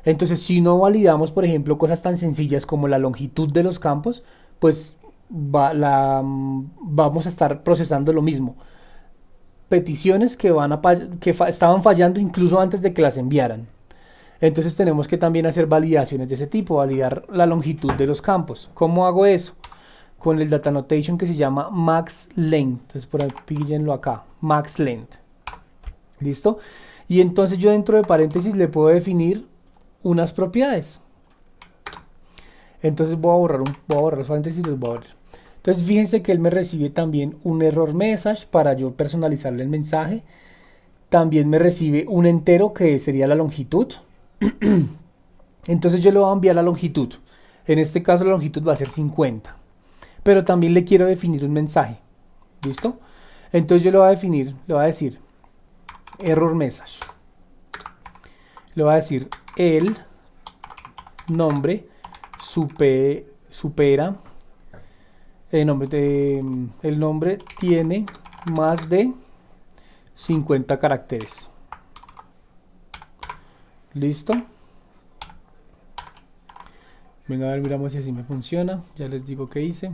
Entonces, si no validamos, por ejemplo, cosas tan sencillas como la longitud de los campos, pues vamos a estar procesando lo mismo. Peticiones que estaban fallando incluso antes de que las enviaran. Entonces tenemos que también hacer validaciones de ese tipo, validar la longitud de los campos. ¿Cómo hago eso? Con el data annotation que se llama max length. Entonces por ahí píllenlo acá, max length. ¿Listo? Y entonces yo dentro de paréntesis le puedo definir unas propiedades. Entonces voy a borrar los paréntesis y los voy a borrar. Entonces fíjense que él me recibe también un error message para yo personalizarle el mensaje. También me recibe un entero que sería la longitud. Entonces yo le voy a enviar la longitud. En este caso la longitud va a ser 50. Pero también le quiero definir un mensaje. ¿Listo? Entonces yo le voy a definir, le voy a decir error message. Le voy a decir el nombre supera el nombre tiene más de 50 caracteres. ¿Listo? Venga, a ver, miramos si así me funciona. Ya les digo qué hice.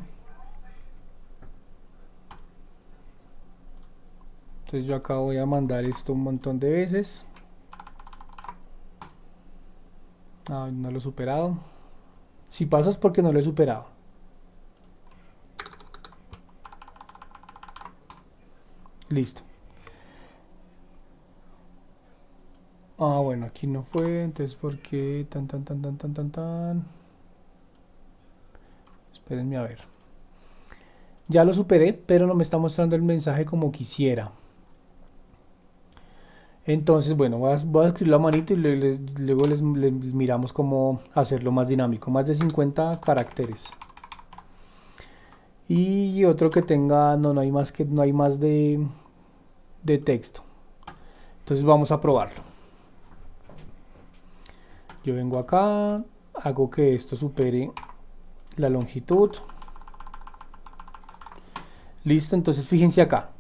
Entonces yo acá voy a mandar esto un montón de veces. No lo he superado. Si pasa es porque no lo he superado. Listo. Bueno, aquí no fue, entonces ¿por qué? Tan. Espérenme a ver. Ya lo superé, pero no me está mostrando el mensaje como quisiera. Entonces, bueno, voy a escribir la manito y luego les miramos cómo hacerlo más dinámico. Más de 50 caracteres. Y otro que tenga, no hay más de texto. Entonces vamos a probarlo. Yo vengo acá, hago que esto supere la longitud. Listo, entonces fíjense acá.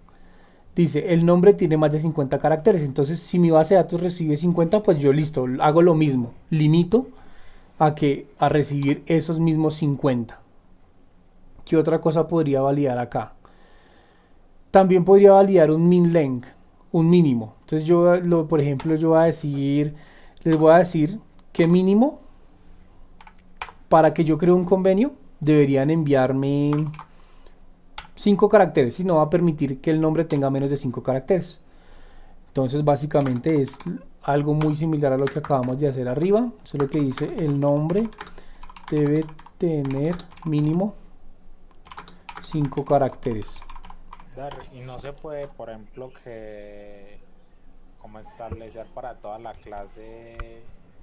dice, el nombre tiene más de 50 caracteres. Entonces, si mi base de datos recibe 50, pues yo listo, hago lo mismo. Limito a recibir esos mismos 50. ¿Qué otra cosa podría validar acá? También podría validar un min length, un mínimo. Entonces por ejemplo, les voy a decir que mínimo, para que yo cree un convenio, deberían enviarme 5 caracteres, si no va a permitir que el nombre tenga menos de 5 caracteres. Entonces básicamente es algo muy similar a lo que acabamos de hacer arriba, solo que dice el nombre debe tener mínimo 5 caracteres. Y no se puede, por ejemplo, que como establecer para toda la clase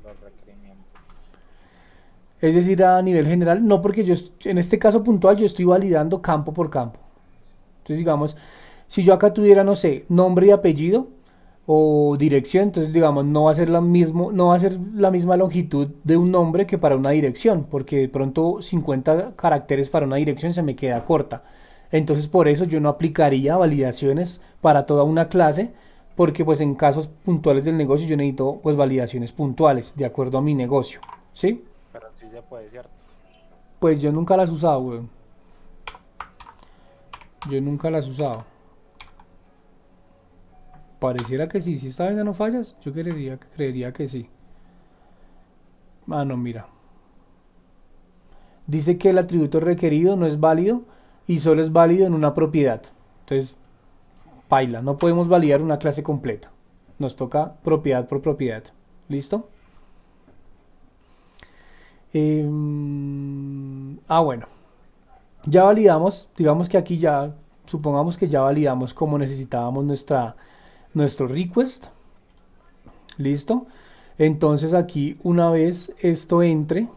los requerimientos. Es decir, a nivel general, no, porque en este caso puntual yo estoy validando campo por campo. Entonces, digamos, si yo acá tuviera, no sé, nombre y apellido o dirección, entonces, digamos, no va a ser la misma longitud de un nombre que para una dirección, porque de pronto 50 caracteres para una dirección se me queda corta. Entonces, por eso yo no aplicaría validaciones para toda una clase, porque pues en casos puntuales del negocio yo necesito pues validaciones puntuales, de acuerdo a mi negocio, ¿sí? Pero sí se puede, ¿cierto? Pues yo nunca las he usado, weón. Yo nunca las he usado. Pareciera que sí. Si esta vez no fallas, yo creería que sí. Ah, no, mira. Dice que el atributo requerido no es válido y solo es válido en una propiedad. Entonces, paila. No podemos validar una clase completa. Nos toca propiedad por propiedad. ¿Listo? Bueno. Ya validamos, digamos que aquí ya, supongamos que ya validamos como necesitábamos nuestro request. Listo. Entonces aquí, una vez esto entre,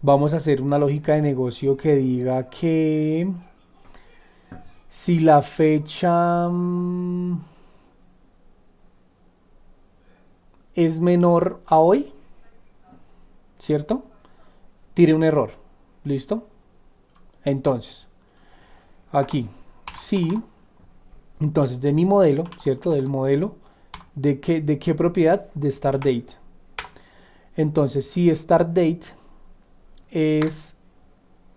vamos a hacer una lógica de negocio que diga que si la fecha es menor a hoy, ¿cierto? Tire un error. ¿Listo? Entonces, aquí, sí, entonces de mi modelo, ¿cierto? Del modelo, ¿de qué propiedad? De start date. Entonces, si start date es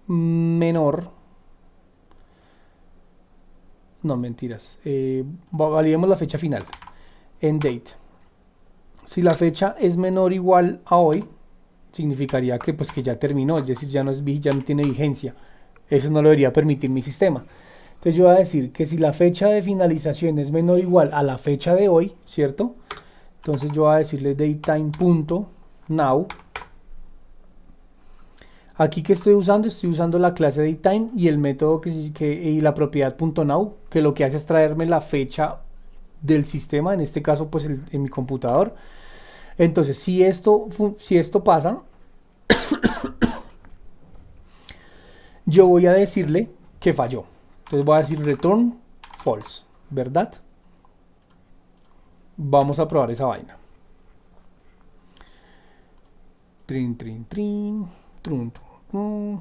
menor, no, mentiras, validemos la fecha final, end date. Si la fecha es menor o igual a hoy, significaría que pues que ya terminó, es decir, ya no tiene vigencia. Eso no lo debería permitir mi sistema. Entonces yo voy a decir que si la fecha de finalización es menor o igual a la fecha de hoy, ¿cierto? Entonces yo voy a decirle datetime.now. Aquí que estoy usando la clase datetime y el método y la propiedad .now, que lo que hace es traerme la fecha del sistema, en este caso pues en mi computador. Entonces si esto pasa, yo voy a decirle que falló. Entonces voy a decir return false, ¿verdad? Vamos a probar esa vaina. Trin, trin, trin, trun, trun,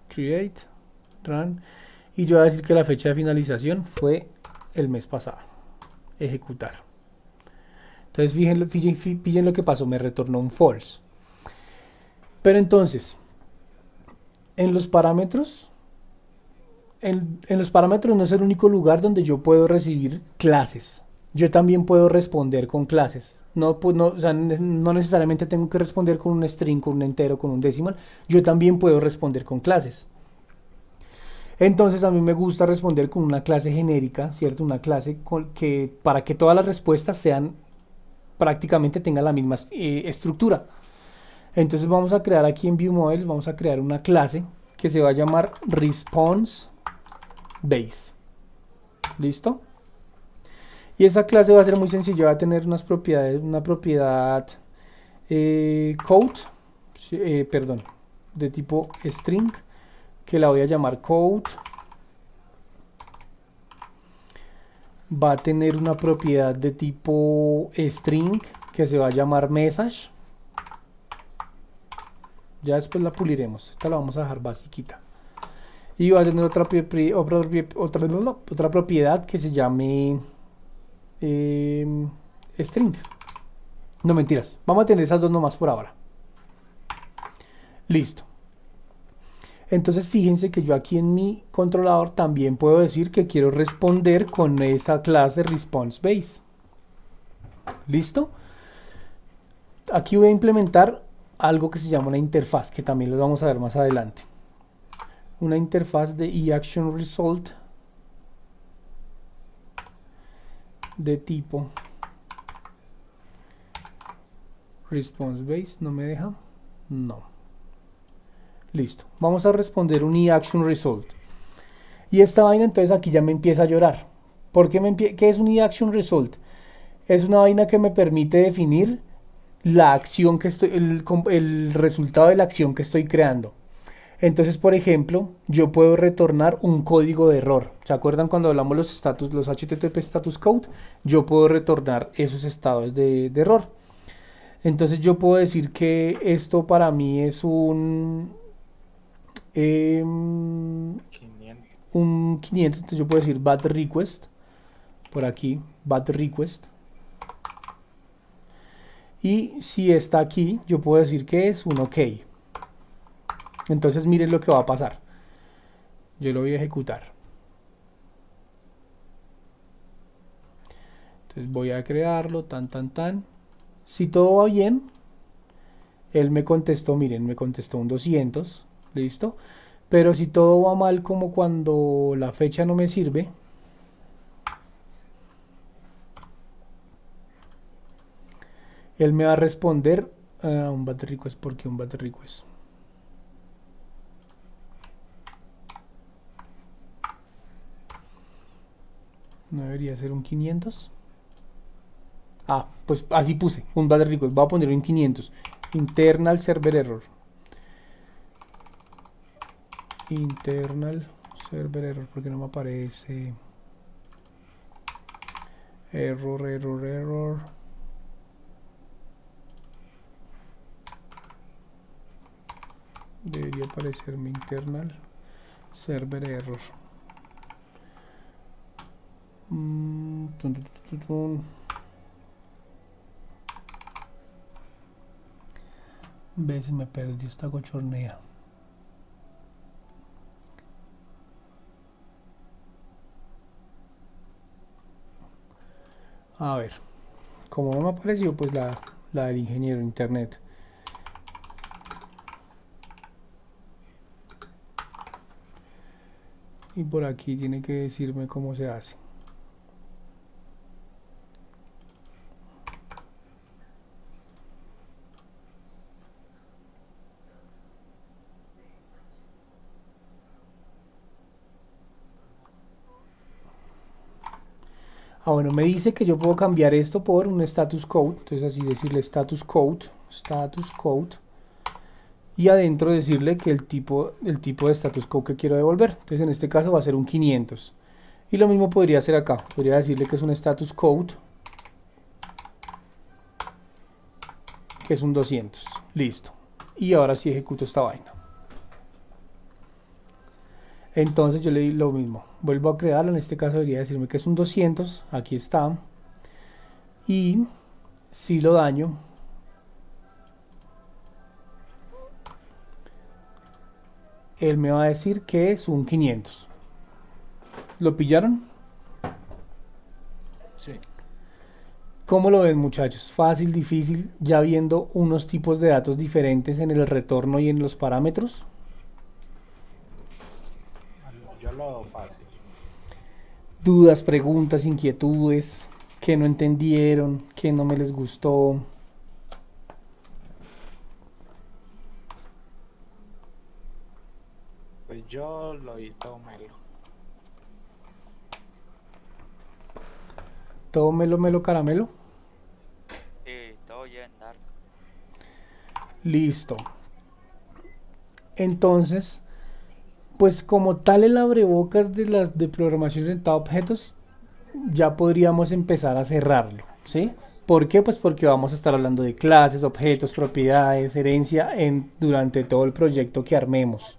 create, run, y yo voy a decir que la fecha de finalización fue el mes pasado. Ejecutar. Entonces fíjense lo que pasó, me retornó un false. Pero entonces, en los parámetros no es el único lugar donde yo puedo recibir clases. Yo también puedo responder con clases. O sea, no necesariamente tengo que responder con un string, con un entero, con un decimal. Yo también puedo responder con clases. Entonces a mí me gusta responder con una clase genérica, ¿cierto? Una clase para que todas las respuestas prácticamente tengan la misma estructura. Entonces vamos a crear aquí en ViewModel, vamos a crear una clase que se va a llamar ResponseBase. ¿Listo? Y esa clase va a ser muy sencilla, va a tener una propiedad code, de tipo string, que la voy a llamar code. Va a tener una propiedad de tipo string que se va a llamar message. Ya después la puliremos, esta la vamos a dejar basiquita. Y va a tener otra propiedad que se llame string. No, mentiras. Vamos a tener esas dos nomás por ahora. Listo. Entonces fíjense que yo aquí en mi controlador también puedo decir que quiero responder con esa clase response base. ¿Listo? Aquí voy a implementar algo que se llama una interfaz, que también lo vamos a ver más adelante. Una interfaz de eActionResult de tipo response base. ¿No me deja? No. Listo. Vamos a responder un eActionResult. Y esta vaina entonces aquí ya me empieza a llorar. ¿Por qué qué es un eActionResult? Es una vaina que me permite definir la acción que estoy, el resultado de la acción que estoy creando. Entonces, por ejemplo, yo puedo retornar un código de error. ¿Se acuerdan cuando hablamos los HTTP status code? Yo puedo retornar esos estados de error. Entonces yo puedo decir que esto para mí es un 500. Entonces yo puedo decir bad request. Por aquí, bad request. Y si está aquí, yo puedo decir que es un OK. Entonces miren lo que va a pasar. Yo lo voy a ejecutar. Entonces voy a crearlo, tan. Si todo va bien, él me contestó, miren, me contestó un 200, listo. Pero si todo va mal, como cuando la fecha no me sirve, él me va a responder un bad request. ¿Por qué un bad request? No debería ser un 500. Ah, pues así puse un bad request. Voy a poner un 500. Internal server error. Internal server error. Porque no me aparece. Error. Debería aparecerme internal server error. Ve si me perdí esta gochornea. A ver, como no me apareció, pues la del ingeniero de internet. Y por aquí tiene que decirme cómo se hace. Ah, bueno, me dice que yo puedo cambiar esto por un status code. Entonces así decirle status code. Y adentro decirle que el tipo de status code que quiero devolver. Entonces en este caso va a ser un 500. Y lo mismo podría hacer acá. Podría decirle que es un status code, que es un 200. Listo. Y ahora sí ejecuto esta vaina. Entonces yo le di lo mismo. Vuelvo a crearlo. En este caso debería decirme que es un 200. Aquí está. Y si lo daño, él me va a decir que es un 500. ¿Lo pillaron? Sí. ¿Cómo lo ven, muchachos? Fácil, difícil, ya viendo unos tipos de datos diferentes en el retorno y en los parámetros. Yo lo veo fácil. Dudas, preguntas, inquietudes, que no entendieron, que no me les gustó. Pues yo lo vi todo melo. Todo melo caramelo. Sí, todo bien, Dark. Listo. Entonces, pues como tal el abrebocas de las de programación orientada a objetos, ya podríamos empezar a cerrarlo, ¿sí? ¿Por qué? Pues porque vamos a estar hablando de clases, objetos, propiedades, herencia durante todo el proyecto que armemos.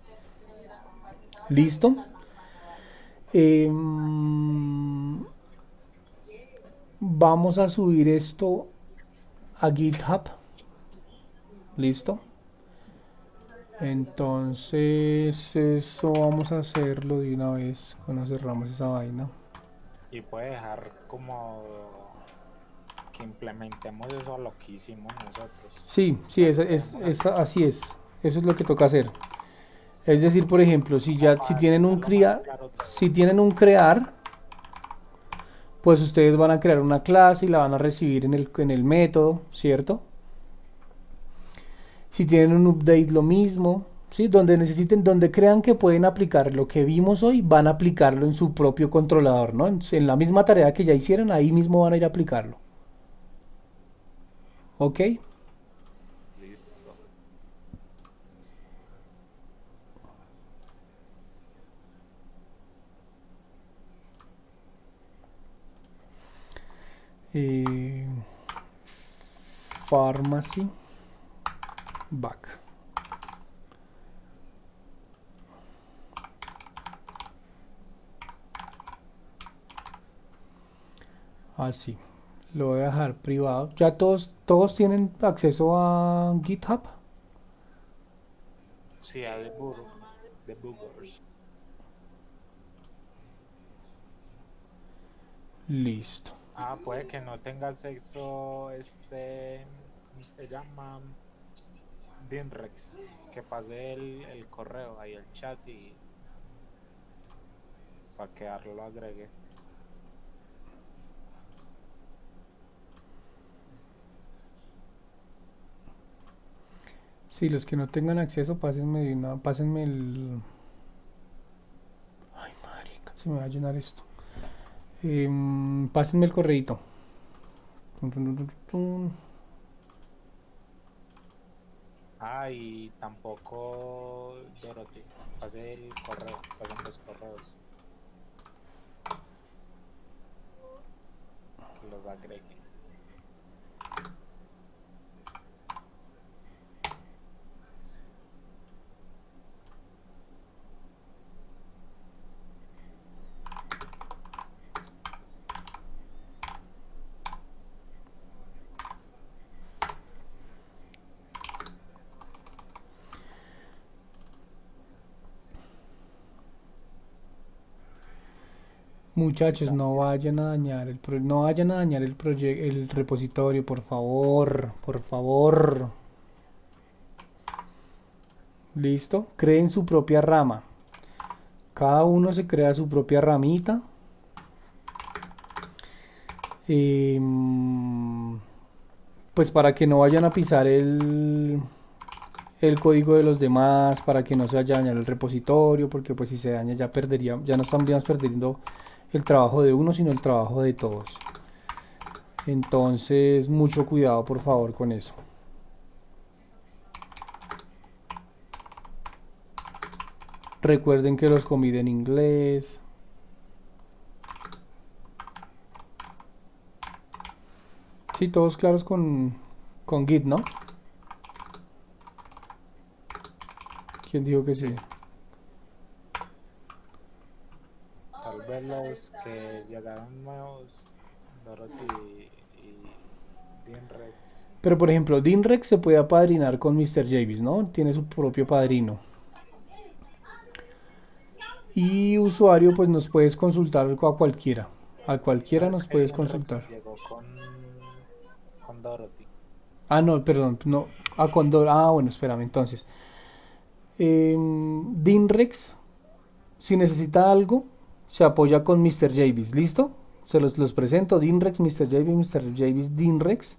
¿Listo? Vamos a subir esto a GitHub. ¿Listo? Entonces eso vamos a hacerlo de una vez cuando cerramos esa vaina. Y puede dejar como que implementemos eso lo que hicimos nosotros. Sí, sí, así es. Eso es lo que toca hacer. Es decir, por ejemplo, si tienen un crear, pues ustedes van a crear una clase y la van a recibir en el método, ¿cierto? Si tienen un update, lo mismo, ¿sí? Donde crean que pueden aplicar lo que vimos hoy, van a aplicarlo en su propio controlador, ¿no? En la misma tarea que ya hicieron, ahí mismo van a ir a aplicarlo. ¿Ok? Listo. Pharmacy back. Así. Lo voy a dejar privado. Ya todos tienen acceso a GitHub. Sí, a debuggers. Listo. Ah, puede que no tenga acceso ¿cómo se llama? Dinrex, que pase el correo ahí el chat y para que Arlo lo agregue. Sí, los que no tengan acceso, pásenme el... Ay, marica, se me va a llenar esto. Pásenme el correíto. Ah, y tampoco Dorothy, pase el correo, pasen los correos. Que los agreguen. Muchachos, no vayan a dañar el repositorio, por favor, por favor. ¿Listo? Creen su propia rama. Cada uno se crea su propia ramita. Pues para que no vayan a pisar el código de los demás, para que no se vaya a dañar el repositorio, porque pues si se daña ya no estaríamos perdiendo el trabajo de uno, sino el trabajo de todos. Entonces, mucho cuidado, por favor, con eso. Recuerden que los commit en inglés. Sí, todos claros con Git, ¿no? ¿Quién dijo que sí? Tal vez los que llegaron nuevos, Dorothy y Dinrex. Pero por ejemplo, Dinrex se puede apadrinar con Mr. Javis, ¿no? Tiene su propio padrino. Y usuario, pues nos puedes consultar a cualquiera. A cualquiera nos puedes consultar. Llegó con Dorothy. Ah, no, perdón, no. Bueno, espérame, entonces. Dinrex, si necesita algo, se apoya con Mr. Javis, ¿listo? Se los presento, Dinrex, Mr. Javis, Dinrex.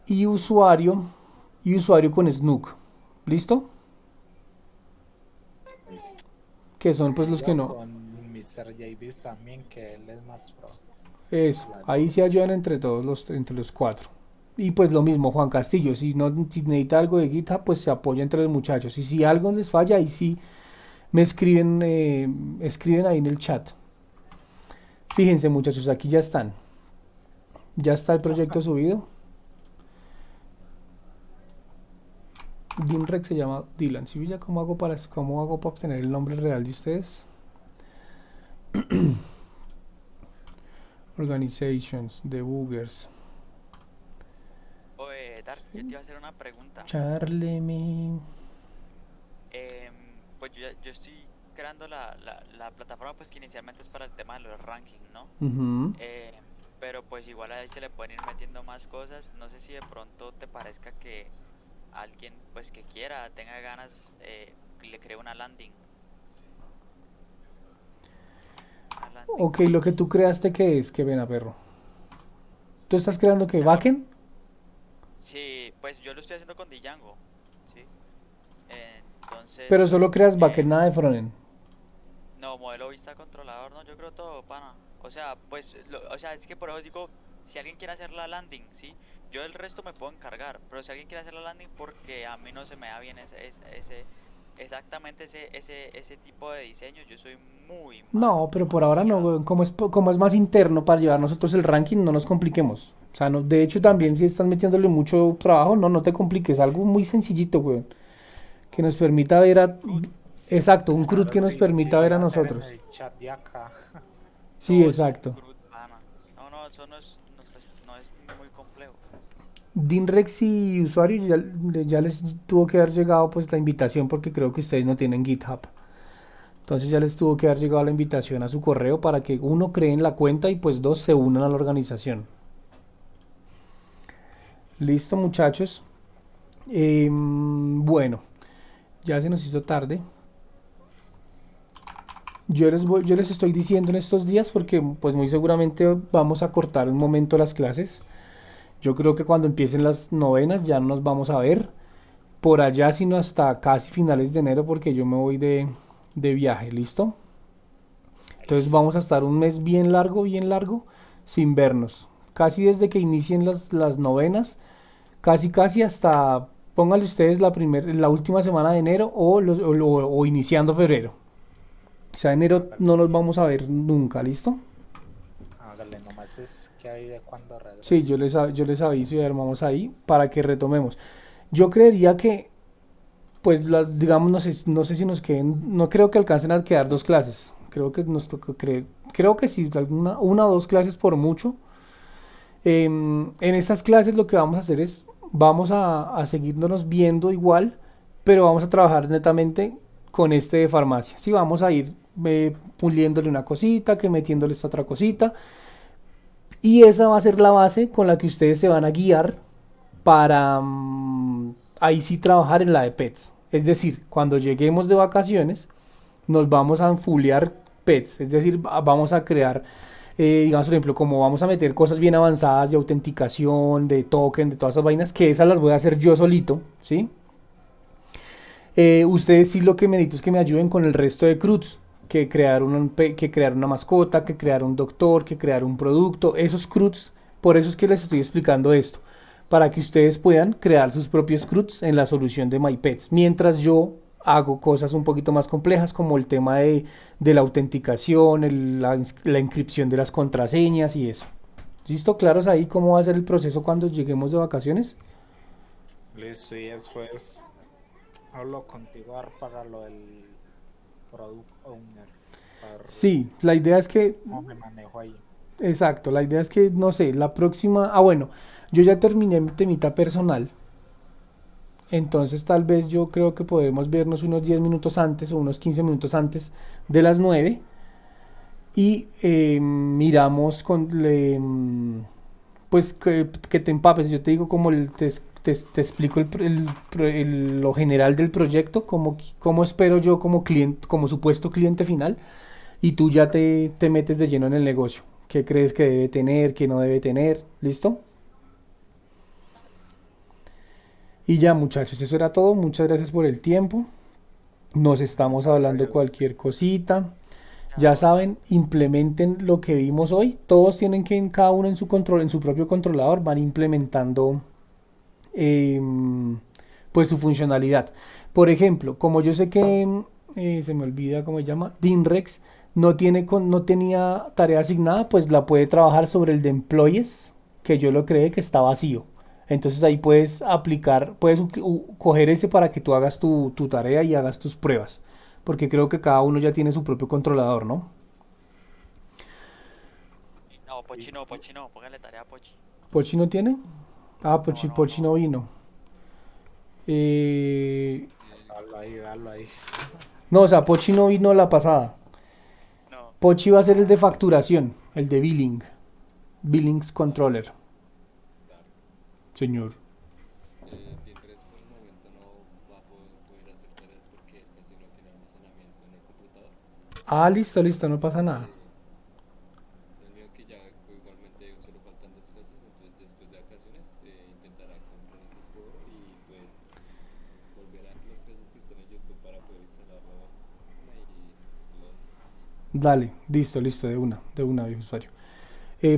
Y usuario con Snook, ¿listo? Que son pues los que no. Con Mr. Javis también, que él es más pro. Eso, ahí se ayudan entre los cuatro. Y pues lo mismo, Juan Castillo, si necesita algo de GitHub, pues se apoya entre los muchachos. Y si algo les falla, ahí sí me escriben ahí en el chat. Fíjense, muchachos, aquí ya están. Ya está el proyecto subido. Dinrex se llama Dylan. ¿Sí ya cómo hago para obtener el nombre real de ustedes? Organizations, debuggers. Oye, Dark, yo te iba a hacer una pregunta. Charleme. Pues yo estoy creando la plataforma pues que inicialmente es para el tema de los rankings, ¿no? Ujú. Pero pues igual ahí se le pueden ir metiendo más cosas. No sé si de pronto te parezca que alguien pues que quiera, tenga ganas, le cree una landing. Una landing. Ok, lo que tú creaste, ¿qué es? Qué pena, perro. ¿Tú estás creando qué? ¿Backend? Sí, pues yo lo estoy haciendo con Django, ¿sí? Entonces, Pero pues, solo creas backend, nada de frontend. no, modelo vista controlador, no, yo creo todo, pana. O sea, pues, o sea, es que por eso digo, si alguien quiere hacer la landing, ¿sí? Yo el resto me puedo encargar, pero si alguien quiere hacer la landing porque a mí no se me da bien exactamente ese tipo de diseño, yo soy muy malo, No, pero por ahora no, demasiado. weón. Como es más interno para llevar nosotros el ranking, no nos compliquemos. O sea, no, de hecho también si estás metiéndole mucho trabajo, no te compliques. Algo muy sencillito, weón. Que nos permita ver a... CRUD, Exacto, un CRUD Claro, que nos sí, permita se ver a va a hacer en nosotros. el chat de acá. Sí, no, es un exacto. CRUD, pana. No, eso no es muy complejo. Dinrex y usuarios ya les tuvo que haber llegado pues la invitación porque creo que ustedes no tienen GitHub. Entonces ya les tuvo que haber llegado la invitación a su correo para que uno creen la cuenta y pues dos se unan a la organización. Listo, muchachos. Bueno, ya se nos hizo tarde. Yo les estoy diciendo en estos días porque pues muy seguramente vamos a cortar un momento las clases. Yo creo que cuando empiecen las novenas ya no nos vamos a ver por allá, sino hasta casi finales de enero porque yo me voy de viaje, ¿listo? Entonces vamos a estar un mes bien largo, sin vernos. Casi desde que inicien las novenas, casi hasta, pónganle ustedes la última semana de enero o iniciando febrero. O sea, enero no nos vamos a ver nunca, ¿listo? Hágale, nomás es que hay de cuando regrese. Sí, yo les aviso y armamos ahí para que retomemos. Yo creería que, pues, digamos, no sé si nos queden, no creo que alcancen a quedar dos clases. Creo que nos toca creo que sí, una o dos clases por mucho. En esas clases lo que vamos a hacer es, vamos a seguirnos viendo igual, pero vamos a trabajar netamente con este de farmacia. Sí, vamos a ir puliéndole una cosita, que metiéndole esta otra cosita. Y esa va a ser la base con la que ustedes se van a guiar para ahí sí trabajar en la de pets. Es decir, cuando lleguemos de vacaciones, nos vamos a enfulear pets. Es decir, vamos a crear, digamos, por ejemplo, como vamos a meter cosas bien avanzadas de autenticación, de token, de todas esas vainas, que esas las voy a hacer yo solito, ¿sí? Ustedes sí lo que me necesito es que me ayuden con el resto de CRUDs. Que crear una mascota, que crear un doctor, que crear un producto, esos CRUDs, por eso es que les estoy explicando esto, para que ustedes puedan crear sus propios CRUDs en la solución de MyPets, mientras yo hago cosas un poquito más complejas como el tema de la autenticación, la inscripción de las contraseñas y eso. ¿Listo? ¿Claros ahí cómo va a ser el proceso cuando lleguemos de vacaciones? Listo, y después hablo contigo para lo del Product Owner. Sí, la idea es que ¿Cómo me manejo ahí? exacto, la idea es que, no sé, la próxima... bueno, yo ya terminé mi temita personal. Entonces tal vez yo creo que podemos vernos unos 10 minutos antes o unos 15 minutos antes de las 9. Y miramos pues que te empapes. Yo te digo como te explico lo general del proyecto, como espero yo como cliente, como supuesto cliente final. Y tú ya te metes de lleno en el negocio. ¿Qué crees que debe tener, qué no debe tener? ¿Listo? Y ya, muchachos, eso era todo. Muchas gracias por el tiempo. Nos estamos hablando Gracias. cualquier cosita. Ya saben, implementen lo que vimos hoy. Todos tienen que, cada uno en su control, en su propio controlador, van implementando pues su funcionalidad. Por ejemplo, como yo sé que se me olvida cómo se llama, Dinrex no tenía tarea asignada, pues la puede trabajar sobre el de employees, que yo lo creé que está vacío. Entonces ahí puedes aplicar, puedes coger ese para que tú hagas tu tarea y hagas tus pruebas. Porque creo que cada uno ya tiene su propio controlador, ¿no? No, Pochi no, póngale tarea a Pochi. ¿Pochi no tiene? Ah, Pochi, no, Pochi no. no vino. Eh, Dalo ahí. no, o sea, Pochi no vino la pasada. No, Pochi va a ser el de facturación, el de billing. Billings controller. Señor. Dinres por el momento no va a poder hacer tareas porque casi no tiene almacenamiento en el computador. Ah, listo, listo, no pasa nada. El mío que ya igualmente solo faltan 2 clases, entonces después de vacaciones intentará comprar el disco duro y pues volver a las clases que están en YouTube para poder instalarlo una y lo Dale, listo, listo, de una, viejo usuario.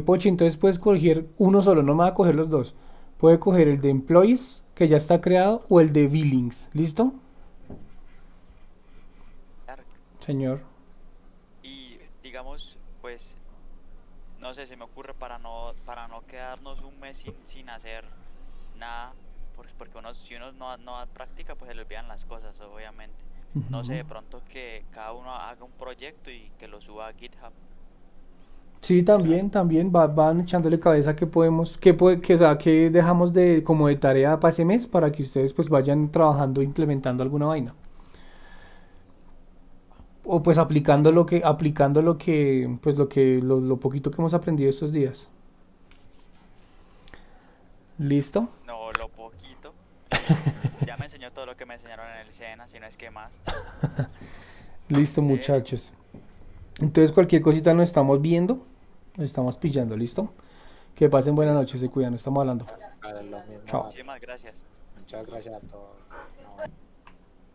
Pochi, entonces puedes coger uno solo, no me va a coger los dos. Puede coger el de employees, que ya está creado, o el de billings. ¿Listo? claro. Señor. Y digamos, pues, no sé, se me ocurre para no quedarnos un mes sin hacer nada, porque si uno no da práctica, pues se le olvidan las cosas, obviamente. No sé, de pronto que cada uno haga un proyecto y que lo suba a GitHub. Sí, también van echándole cabeza que podemos, o sea, que dejamos de como de tarea para ese mes para que ustedes pues vayan trabajando, implementando alguna vaina. O pues pues lo poquito que hemos aprendido estos días. ¿Listo? No, lo poquito. Ya me enseñó todo lo que me enseñaron en el SENA, si no es que más. Listo, Sí. muchachos. Entonces cualquier cosita nos estamos viendo, nos estamos pillando, ¿listo? Que pasen buenas noches, se cuidan, estamos hablando. Lo mismo. Chao. Muchísimas gracias. Muchas gracias a todos. No.